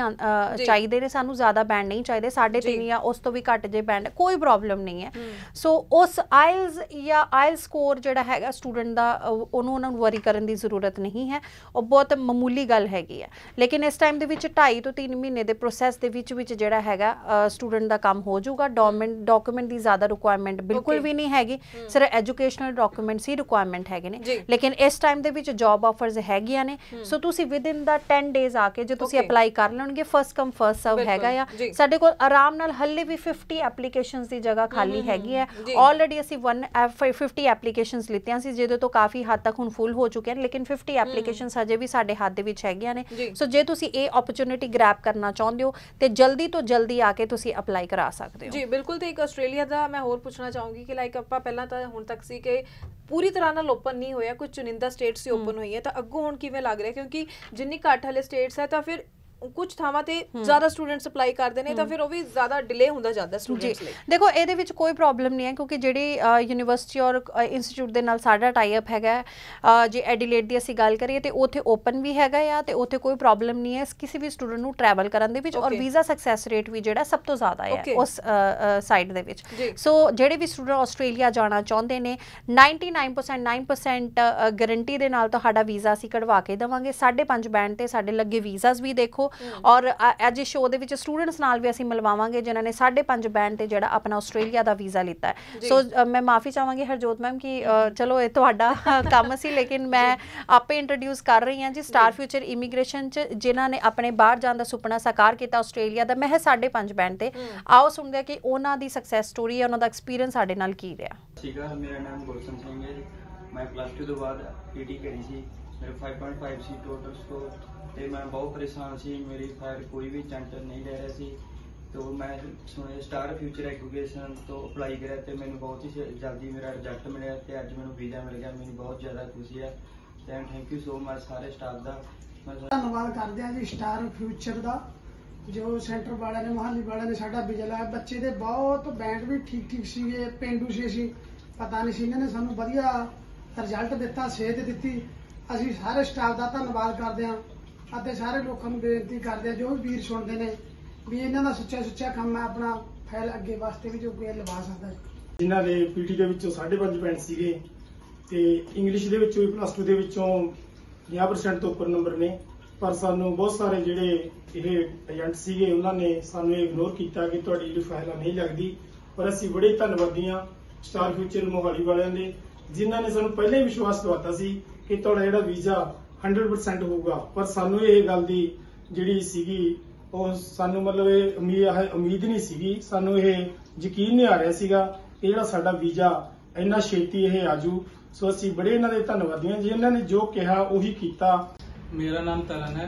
[SPEAKER 2] ਚਾਹੀਦੇ ਨੇ, ਸਾਨੂੰ ਜ਼ਿਆਦਾ ਬੈਂਡ ਨਹੀਂ ਚਾਹੀਦੇ। 3.5 ਜਾਂ ਉਸ ਤੋਂ ਵੀ ਘੱਟ ਜੇ ਬੈਂਡ ਕੋਈ ਪ੍ਰੋਬਲਮ ਨਹੀਂ ਹੈ। ਸੋ ਉਸ ਆਇਲਸ ਜਾਂ ਆਇਲ ਸਕੋਰ ਜਿਹੜਾ ਹੈਗਾ ਸਟੂਡੈਂਟ ਦਾ ਉਹਨਾਂ ਨੂੰ ਵਰੀ ਕਰਨ ਦੀ ਜ਼ਰੂਰਤ ਨਹੀਂ ਹੈ, ਉਹ ਬਹੁਤ ਮਾਮੂਲੀ ਗੱਲ ਹੈਗੀ ਹੈ। ਲੇਕਿਨ ਇਸ ਟਾਈਮ ਦੇ ਵਿੱਚ 2.5 ਤੋਂ 3 ਮਹੀਨੇ ਦੇ ਪ੍ਰੋਸੈਸ ਦੇ ਵਿੱਚ ਜਿਹੜਾ ਹੈਗਾ ਸਟੂਡੈਂਟ ਦਾ ਕੰਮ ਹੋ ਜਾਊਗਾ। ਡਾਕੂਮੈਂਟ ਦੀ ਜ਼ਿਆਦਾ ਰਿਕੁਆਇਰਮੈਂਟ ਬਿਲਕੁਲ ਵੀ ਨਹੀਂ ਹੈਗੀ, ਸਿਰਫ ਐਜੂਕੇਸ਼ਨਲ ਡਾਕੂਮੈਂਟ ਏਜੰਸੀ ਰਿਕੁਆਇਰਮੈਂਟ ਹੈਗੇ ਨੇ, ਲੇਕਿਨ ਇਸ ਟਾਈਮ ਦੇ ਵਿੱਚ ਜੌਬ ਆਫਰਸ ਹੈਗੀਆਂ ਨੇ। ਸੋ ਤੁਸੀਂ ਵਿਦਿਨ ਦਾ 10 ਡੇਜ਼ ਆ ਕੇ ਜੇ ਤੁਸੀਂ ਅਪਲਾਈ ਕਰ ਲੈਣਗੇ, ਫਸਟ ਕਮ ਫਸਟ ਸਰਵ ਹੈਗਾ ਆ। ਸਾਡੇ ਕੋਲ ਆਰਾਮ ਨਾਲ ਹੱਲੇ ਵੀ 50 ਐਪਲੀਕੇਸ਼ਨਸ ਦੀ ਜਗ੍ਹਾ ਖਾਲੀ ਹੈਗੀ ਹੈ। ਆਲਰੇਡੀ ਅਸੀਂ 50 ਐਪਲੀਕੇਸ਼ਨਸ ਲਿੱਤੀਆਂ ਸੀ, ਜਿਹਦੇ ਤੋਂ ਕਾਫੀ ਹੱਦ ਤੱਕ ਹੁਣ ਫੁੱਲ ਹੋ ਚੁੱਕੇ ਹਨ, ਲੇਕਿਨ 50 ਐਪਲੀਕੇਸ਼ਨਸ ਹਜੇ ਵੀ ਸਾਡੇ ਹੱਥ ਦੇ ਵਿੱਚ ਹੈਗੀਆਂ ਨੇ। ਸੋ ਜੇ ਤੁਸੀਂ ਇਹ ਓਪਰਚੁਨਿਟੀ ਗ੍ਰੈਬ ਕਰਨਾ ਚਾਹੁੰਦੇ ਹੋ ਤੇ ਜਲਦੀ ਤੋਂ ਜਲਦੀ ਆ ਕੇ ਤੁਸੀਂ ਅਪਲਾਈ ਕਰਾ ਸਕਦੇ ਹੋ।
[SPEAKER 1] ਜੀ ਬਿਲਕੁਲ। ਤੇ ਇੱਕ ਆਸਟ੍ਰੇਲੀਆ ਦਾ ਮੈਂ ਹੋਰ ਪੁੱਛਣਾ ਚਾਹੂੰਗੀ ਕਿ ਲਾਈਕ ਆਪਾਂ ਪਹਿਲਾਂ ਤਾਂ ਹੁਣ ਤੱਕ ਸੀ ਕਿ ਪੂਰੀ ਤਰ੍ਹਾਂ ਨਾਲ ਓਪਨ ਨਹੀਂ ਹੋਇਆ, ਕੁਝ ਚੁਣਿੰਦਾ ਸਟੇਟਸ ਹੀ ਓਪਨ ਹੋਈ ਹੈ, ਤਾਂ ਅੱਗੋਂ ਹੁਣ ਕਿਵੇਂ ਲੱਗ ਰਿਹਾ? ਕਿਉਂਕਿ ਜਿੰਨੀ ਘੱਟ ਹਲੇ ਸਟੇਟਸ ਹੈ ਤਾਂ ਫਿਰ ਕੁਝ ਥਾਵਾਂ ਤੇ ਜ਼ਿਆਦਾ ਸਟੂਡੈਂਟਸ ਅਪਲਾਈ ਕਰਦੇ ਨੇ, ਤਾਂ ਫਿਰ ਉਹ ਵੀ ਜ਼ਿਆਦਾ ਡਿਲੇ ਹੁੰਦਾ ਜਾਂਦਾ ਸਟੂਡੈਂਟਸ ਲਈ।
[SPEAKER 2] ਦੇਖੋ ਇਹਦੇ ਵਿੱਚ ਕੋਈ ਪ੍ਰੋਬਲਮ ਨਹੀਂ ਹੈ, ਕਿਉਂਕਿ ਜਿਹੜੀ ਯੂਨੀਵਰਸਿਟੀ ਔਰ ਇੰਸਟੀਚਿਊਟ ਦੇ ਨਾਲ ਸਾਡਾ ਟਾਈ ਅਪ ਹੈਗਾ। ਜੇ ਐਡੀਲੇਡ ਦੀ ਅਸੀਂ ਗੱਲ ਕਰੀਏ ਤੇ ਉੱਥੇ ਓਪਨ ਵੀ ਹੈਗਾ ਆ, ਤੇ ਉੱਥੇ ਕੋਈ ਪ੍ਰੋਬਲਮ ਨਹੀਂ ਹੈ ਕਿਸੇ ਵੀ ਸਟੂਡੈਂਟ ਨੂੰ ਟਰੈਵਲ ਕਰਨ ਦੇ ਵਿੱਚ, ਔਰ ਵੀਜ਼ਾ ਸਕਸੈਸ ਰੇਟ ਵੀ ਜਿਹੜਾ ਸਭ ਤੋਂ ਜ਼ਿਆਦਾ ਹੈ ਉਸ ਸਾਈਡ ਦੇ ਵਿੱਚ। ਸੋ ਜਿਹੜੇ ਵੀ ਸਟੂਡੈਂਟ ਆਸਟ੍ਰੇਲੀਆ ਜਾਣਾ ਚਾਹੁੰਦੇ ਨੇ, 99.9% ਗਾਰੰਟੀ ਦੇ ਨਾਲ ਤੁਹਾਡਾ ਵੀਜ਼ਾ ਅਸੀਂ ਕਢਵਾ ਕੇ ਦੇਵਾਂਗੇ। 5.5 ਬੈਂਡ ਤੇ ਸਾਡੇ ਲੱਗੇ ਵੀਜ਼ਾਸ ਵੀ ਦੇਖੋ, ਔਰ ਅੱਜ ਸ਼ੋਅ ਦੇ ਵਿੱਚ ਸਟੂਡੈਂਟਸ ਨਾਲ ਵੀ ਅਸੀਂ ਮਿਲਵਾਵਾਂਗੇ ਜਿਨ੍ਹਾਂ ਨੇ 5.5 ਬੈਂਡ ਤੇ ਜਿਹੜਾ ਆਪਣਾ ਆਸਟ੍ਰੇਲੀਆ ਦਾ ਵੀਜ਼ਾ ਲਿੱਤਾ ਹੈ। ਸੋ ਮੈਂ ਮਾਫੀ ਚਾਹਾਂਗੀ ਹਰਜੋਤ ਮੈਮ ਕਿ ਚਲੋ ਇਹ ਤੁਹਾਡਾ ਕੰਮ ਸੀ, ਲੇਕਿਨ ਮੈਂ ਆਪੇ ਇੰਟਰੋਡਿਊਸ ਕਰ ਰਹੀ ਹਾਂ ਜੀ। ਸਟਾਰ ਫਿਊਚਰ ਇਮੀਗ੍ਰੇਸ਼ਨ ਚ ਜਿਨ੍ਹਾਂ ਨੇ ਆਪਣੇ ਬਾਹਰ ਜਾਣ ਦਾ ਸੁਪਨਾ ਸਾਕਾਰ ਕੀਤਾ ਆਸਟ੍ਰੇਲੀਆ ਦਾ, ਮੈਂ 5.5 ਬੈਂਡ ਤੇ। ਆਓ ਸੁਣਦੇ ਹਾਂ ਕਿ ਉਹਨਾਂ ਦੀ ਸਕਸੈਸ ਸਟੋਰੀ ਹੈ, ਉਹਨਾਂ ਦਾ ਐਕਸਪੀਰੀਅੰਸ ਸਾਡੇ ਨਾਲ ਕੀ ਰਿਹਾ।
[SPEAKER 3] ਠੀਕ ਹੈ, ਮੇਰਾ ਨਾਮ ਗੁਲਸ਼ਨ ਸਿੰਘ ਹੈ ਜੀ। ਮੈਂ +2 ਤੋਂ ਬਾਅਦ ਪੀਟੀ ਕਰੀ ਸੀ, ਮੇਰੇ 5.5 ਸੀ ਟੋਟਲ ਸਕੋਰ, ਤੇ ਮੈਂ ਬਹੁਤ ਪਰੇਸ਼ਾਨ ਸੀ। ਮੇਰੀ ਫਾਇਰ ਕੋਈ ਵੀ ਏਜੰਟ ਨਹੀਂ ਲੈ ਰਿਹਾ ਸੀ, तो मैं सुने स्टार फ्यूचर एजुकेशन तो अप्लाई करा तो मैं बहुत ही जल्दी मेरा रिजल्ट मिले तो अज मैं वीज़ा मिल गया। मैंने बहुत ज़्यादा खुशी है तो थैंक यू सो मच सारे स्टाफ का।
[SPEAKER 4] धन्यवाद करते हैं जी स्टार फ्यूचर का, जो सेंटर वाले ने मोहाली वाले ने साडा वीज़ा लाया। बच्चे दे बहुत बैंड भी ठीक ठीक सीगे, पेंडू से पता नहीं सी, इन्होंने सानू वधिया रिजल्ट दिता, सेहत दी। असीं सारे स्टाफ का धन्यवाद करते हैं ਅਤੇ ਸਾਰੇ ਲੋਕਾਂ ਨੂੰ ਬੇਨਤੀ ਕਰਦੇ ਆ ਜੋ ਵੀ ਵੀਰ ਸੁਣਦੇ ਨੇ ਵੀ ਇਹਨਾਂ ਦਾ ਸੁੱਚਾ ਕੰਮ ਹੈ, ਆਪਣਾ ਫਾਈਲ ਅੱਗੇ ਵਾਸਤੇ ਵੀ ਜੋ ਕੋਈ ਲਵਾ ਸਕਦਾ।
[SPEAKER 5] ਜਿਨ੍ਹਾਂ ਦੇ ਪੀਟੀ ਦੇ ਵਿੱਚੋਂ 5.5 ਬੈਂਡ ਸੀਗੇ ਤੇ ਇੰਗਲਿਸ਼ ਦੇ ਵਿੱਚੋਂ ਵੀ +2 ਦੇ ਵਿੱਚੋਂ 50% ਤੋਂ ਉੱਪਰ ਨੰਬਰ ਨੇ, ਪਰ ਸਾਨੂੰ ਬਹੁਤ ਸਾਰੇ ਜਿਹੜੇ ਇਹ ਏਜੰਟ ਸੀਗੇ ਉਹਨਾਂ ਨੇ ਸਾਨੂੰ ਇਗਨੋਰ ਕੀਤਾ ਕਿ ਤੁਹਾਡੀ ਜਿਹੜੀ ਫਾਈਲ ਨਹੀਂ ਲੱਗਦੀ। ਪਰ ਅਸੀਂ ਬੜੇ ਧੰਨਵਾਦੀ ਹਾਂ ਸਟਾਰ ਫਿਊਚਰ ਮੋਹਾਲੀ ਵਾਲਿਆਂ ਦੇ, ਜਿਨ੍ਹਾਂ ਨੇ ਸਾਨੂੰ ਪਹਿਲਾਂ ਹੀ ਵਿਸ਼ਵਾਸ ਦਿਵਾਤਾ ਸੀ ਕਿ ਤੁਹਾਡਾ ਜਿਹੜਾ ਵੀਜ਼ਾ 100% ਹੋਊਗਾ। ਪਰ ਸਾਨੂੰ ਇਹ ਗੱਲ ਦੀ ਜਿਹੜੀ ਸੀਗੀ ਉਹ ਸਾਨੂੰ ਮਤਲਬ ਇਹ ਉਮੀਦ ਨਹੀਂ ਸੀਗੀ, ਸਾਨੂੰ ਇਹ ਯਕੀਨ ਨਹੀਂ ਆ ਰਿਹਾ ਸੀਗਾ ਕਿ ਜਿਹੜਾ ਸਾਡਾ ਵੀਜ਼ਾ ਇੰਨਾ ਛੇਤੀ ਇਹ ਆਜੂ। ਸੋ ਅਸੀਂ ਬੜੇ ਇਹਨਾਂ ਦੇ ਧੰਨਵਾਦੀ ਹਾਂ ਜੀ, ਇਹਨਾਂ ਨੇ ਜੋ ਕਿਹਾ ਉਹੀ ਕੀਤਾ।
[SPEAKER 6] मेरा नाम तलन है,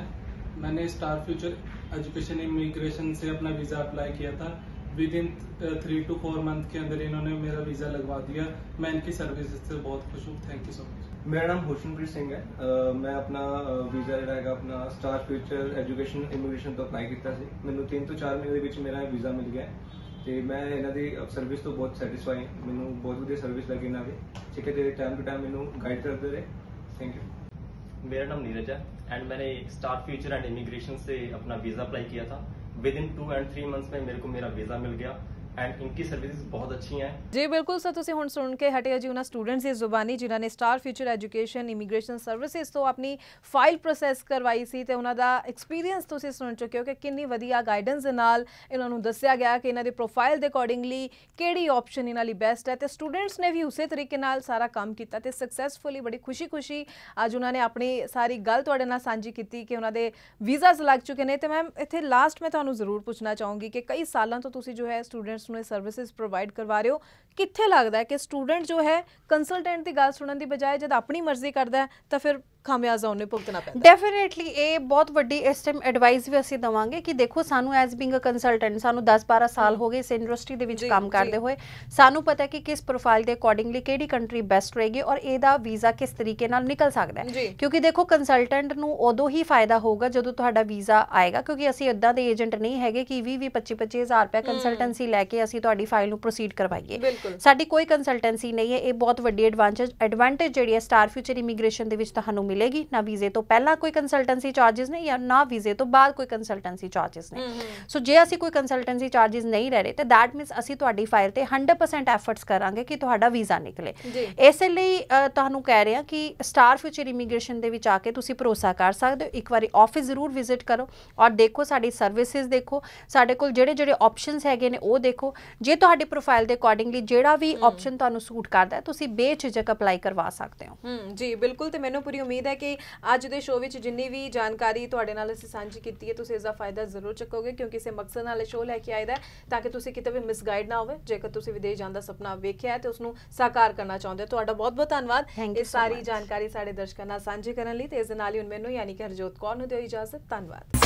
[SPEAKER 6] मैंने स्टार फ्यूचर एजुकेशन इमिग्रेशन से अपना वीज़ा अप्लाई किया था। विद इन 3 to 4 मंथ के अंदर इन्होंने मेरा वीज़ा लगवा दिया। मैं इनकी सर्विस से बहुत खुश हूँ, थैंक यू सो मच।
[SPEAKER 3] मेरा नाम हुसनप्रीत सिंह है, मैं अपना वीज़ा ਜਿਹੜਾ ਹੈਗਾ ਆਪਣਾ स्टार फ्यूचर एजुकेशन इमिग्रेशन ਤੋਂ ਅਪਲਾਈ ਕੀਤਾ ਸੀ। ਮੈਨੂੰ 3 ਤੋਂ 4 ਮਹੀਨੇ ਦੇ ਵਿੱਚ ਮੇਰਾ ਵੀਜ਼ਾ ਮਿਲ ਗਿਆ ਤੇ ਮੈਂ ਇਹਨਾਂ ਦੀ ਸਰਵਿਸ ਤੋਂ ਬਹੁਤ ਸੈਟੀਸਫਾਈ ਹਾਂ। ਮੈਨੂੰ ਬਹੁਤ ਵਧੀਆ ਸਰਵਿਸ ਲੱਗੀ ਇਹਨਾਂ ਦੀ, ਠੀਕ ਹੈ, ਜਿਹੜੇ ਟਾਈਮ ਟੂ ਟਾਈਮ ਮੈਨੂੰ ਗਾਈਡ ਕਰਦੇ ਰਹੇ। Thank you.
[SPEAKER 7] मेरा नाम नीरज है एंड मैंने स्टार फ्यूचर एंड इमिग्रेशन से अपना वीज़ा अप्लाई किया था। विद इन 2 and 3 मंथ्स में मेरे को मेरा वीज़ा मिल गया एंड इनकी सर्विसेज बहुत अच्छी हैं।
[SPEAKER 1] जी बिल्कुल सर, तुसीं हुण सुन के हटे जी उन्हां स्टूडेंट्स दी जुबानी जिन्हां ने star Future education immigration services तो अपनी फाइल प्रोसैस करवाई सी ते उन्हां दा एक्सपीरियंस तुसीं सुन चुके हो कि किन्नी वधिया गाइडेंस दे नाल इन्हां नूं दस्सिया गया कि इन्हां दी प्रोफाइल दे अकॉर्डिंगली किहड़ी ऑप्शन इन्हां लई बेस्ट है ते स्टूडेंट्स ने भी उसे तरीके नाल सारा काम कीता ते सक्सैसफुली बड़ी खुशी अज उन्हां ने अपनी सारी गल तुहाडे नाल सांझी कीती कि उन्हां दे वीज़ास लग चुके ने। ते मैम इत्थे लास्ट मैं तुहानूं जरूर पुछना चाहूँगी कि कई सालों तो तुसीं जो है स्टूडेंट्स सर्विसेज प्रोवाइड करवा रहे हो, कित्थे लगता है कि स्टूडेंट जो है कंसलटेंट की गल सुनने की बजाय जब अपनी मर्जी करता है तो फिर खामियाजा उन्हें भुगतना पैंदा।
[SPEAKER 2] डेफिनेटली ये बहुत वड्डी इस टाइम एडवाइस भी ਅਸੀਂ ਦਵਾਂਗੇ ਕਿ ਦੇਖੋ ਸਾਨੂੰ ਐਜ਼ ਬੀਇੰਗ ਅ ਕੰਸਲਟੈਂਟ ਸਾਨੂੰ 10-12 ਸਾਲ ਹੋ ਗਏ ਇਸ ਇੰਡਸਟਰੀ ਦੇ ਵਿੱਚ ਕੰਮ ਕਰਦੇ ਹੋਏ। ਸਾਨੂੰ ਪਤਾ ਹੈ ਕਿ ਕਿਸ ਪ੍ਰੋਫਾਈਲ ਦੇ ਅਕੋਰਡਿੰਗਲੀ ਕਿਹੜੀ ਕੰਟਰੀ ਬੈਸਟ ਰਹੇਗੀ ਔਰ ਇਹਦਾ ਵੀਜ਼ਾ ਕਿਸ ਤਰੀਕੇ ਨਾਲ ਨਿਕਲ ਸਕਦਾ ਹੈ। ਕਿਉਂਕਿ ਦੇਖੋ ਕੰਸਲਟੈਂਟ ਨੂੰ ਉਦੋਂ ਹੀ ਫਾਇਦਾ ਹੋਊਗਾ ਜਦੋਂ ਤੁਹਾਡਾ ਵੀਜ਼ਾ ਆਏਗਾ, ਕਿਉਂਕਿ ਅਸੀਂ ਇਦਾਂ ਦੇ ਏਜੰਟ ਨਹੀਂ ਹੈਗੇ ਕਿ 20-25 ਹਜ਼ਾਰ ਰੁਪਏ ਕੰਸਲਟੈਂਸੀ ਲੈ ਕੇ ਅਸੀਂ ਤੁਹਾਡੀ ਫਾਈਲ ਨੂੰ ਪ੍ਰੋਸੀਡ ਕਰਵਾਈਏ। ਸਾਡੀ ਕੋਈ ਕੰਸਲਟੈਂਸੀ ਨਹੀਂ ਹੈ। ਇਹ ਬਹੁਤ ਵੱਡੀ ਐਡਵਾਂਟੇਜ ਜਿਹੜੀ ਹੈ ਸਟਾਰ ਫਿਊਚਰ ਇਮੀਗ੍ਰੇਸ਼ਨ ਦੇ ਵਿੱਚ ਤੁਹਾਨੂੰ ਮਿਲੇਗੀ, ਨਾ ਵੀਜ਼ੇ ਤੋਂ ਪਹਿਲਾਂ ਕੋਈ ਕੰਸਲਟੈਂਸੀ ਚਾਰजेस ਨੇ ਜਾਂ ਨਾ ਵੀਜ਼ੇ ਤੋਂ ਬਾਅਦ ਕੋਈ ਕੰਸਲਟੈਂਸੀ ਚਾਰजेस ਨੇ। ਸੋ ਜੇ ਅਸੀਂ ਕੋਈ ਕੰਸਲਟੈਂਸੀ ਚਾਰजेस ਨਹੀਂ ਲੈ ਰਹੇ ਤੇ ਦੈਟ ਮੀਨਸ ਅਸੀਂ ਤੁਹਾਡੀ ਫਾਈਲ ਤੇ 100% ਐਫਰਟਸ ਕਰਾਂਗੇ ਕਿ ਤੁਹਾਡਾ ਵੀਜ਼ਾ ਨਿਕਲੇ। ਇਸੇ ਲਈ ਤੁਹਾਨੂੰ ਕਹਿ ਰਹੇ ਹਾਂ ਕਿ ਸਟਾਰ ਫਿਊਚਰ ਇਮੀਗ੍ਰੇਸ਼ਨ ਦੇ ਵਿੱਚ ਆ ਕੇ ਤੁਸੀਂ ਭਰੋਸਾ ਕਰ ਸਕਦੇ ਹੋ। ਇੱਕ ਵਾਰੀ ਆਫਿਸ ਜ਼ਰੂਰ ਵਿਜ਼ਿਟ ਕਰੋ ਔਰ ਦੇਖੋ ਸਾਡੀ ਸਰਵਿਸਿਜ਼, ਦੇਖੋ ਸਾਡੇ ਕੋਲ ਜਿਹੜੇ ਆਪਸ਼ਨਸ ਹੈਗੇ ਨੇ ਉਹ ਦੇਖੋ। ਜੇ ਤੁਹਾਡੀ ਪ੍ਰੋਫਾਈਲ ਦੇ ਅਕੋਰਡਿੰਗਲੀ ਜਿਹੜਾ ਵੀ ਆਪਸ਼ਨ ਤੁਹਾਨੂੰ ਸੂਟ ਕਰਦਾ ਹੈ ਤੁਸੀਂ ਬੇਝਿਜਕ ਅਪਲਾਈ ਕਰਵਾ ਸਕਦੇ ਹੋ।
[SPEAKER 1] ਜੀ ਬਿਲਕੁਲ, ਤੇ ਮੈਨੂੰ ਪੂਰੀ ਉਮੀਦ ਹੈ ਕਿ ਅੱਜ ਦੇ ਸ਼ੋਅ ਵਿੱਚ ਜਿੰਨੀ ਵੀ ਜਾਣਕਾਰੀ ਤੁਹਾਡੇ ਨਾਲ ਅਸੀਂ ਸਾਂਝੀ ਕੀਤੀ ਹੈ ਤੁਸੀਂ ਇਸ ਦਾ ਫਾਇਦਾ ਜ਼ਰੂਰ ਚੱਕੋਗੇ, ਕਿਉਂਕਿ ਇਸੇ ਮਕਸਦ ਨਾਲ ਇਹ ਸ਼ੋਅ ਲੈ ਕੇ ਆਇਦਾ ਤਾਂ ਕਿ ਤੁਸੀਂ ਕਿਤੇ ਵੀ ਮਿਸਗਾਈਡ ਨਾ ਹੋਵੇ। ਜੇਕਰ ਤੁਸੀਂ ਵਿਦੇਸ਼ ਜਾਣ ਦਾ ਸੁਪਨਾ ਵੇਖਿਆ ਹੈ ਤੇ ਉਸਨੂੰ ਸਾਕਾਰ ਕਰਨਾ ਚਾਹੁੰਦੇ ਹੋ। ਤੁਹਾਡਾ ਬਹੁਤ ਬਹੁਤ ਧੰਨਵਾਦ ਇਹ ਸਾਰੀ ਜਾਣਕਾਰੀ ਸਾਡੇ ਦਰਸ਼ਕਾਂ ਨਾਲ ਸਾਂਝੀ ਕਰਨ ਲਈ। ਤੇ ਇਸ ਦੇ ਨਾਲ ਹੀ ਹੁਣ ਮੈਨੂੰ ਯਾਨੀ ਕਿ ਹਰਜੋਤ ਕੌਰ ਨੂੰ ਦਿਓ ਇਜਾਜ਼ਤ। ਧੰਨਵਾਦ।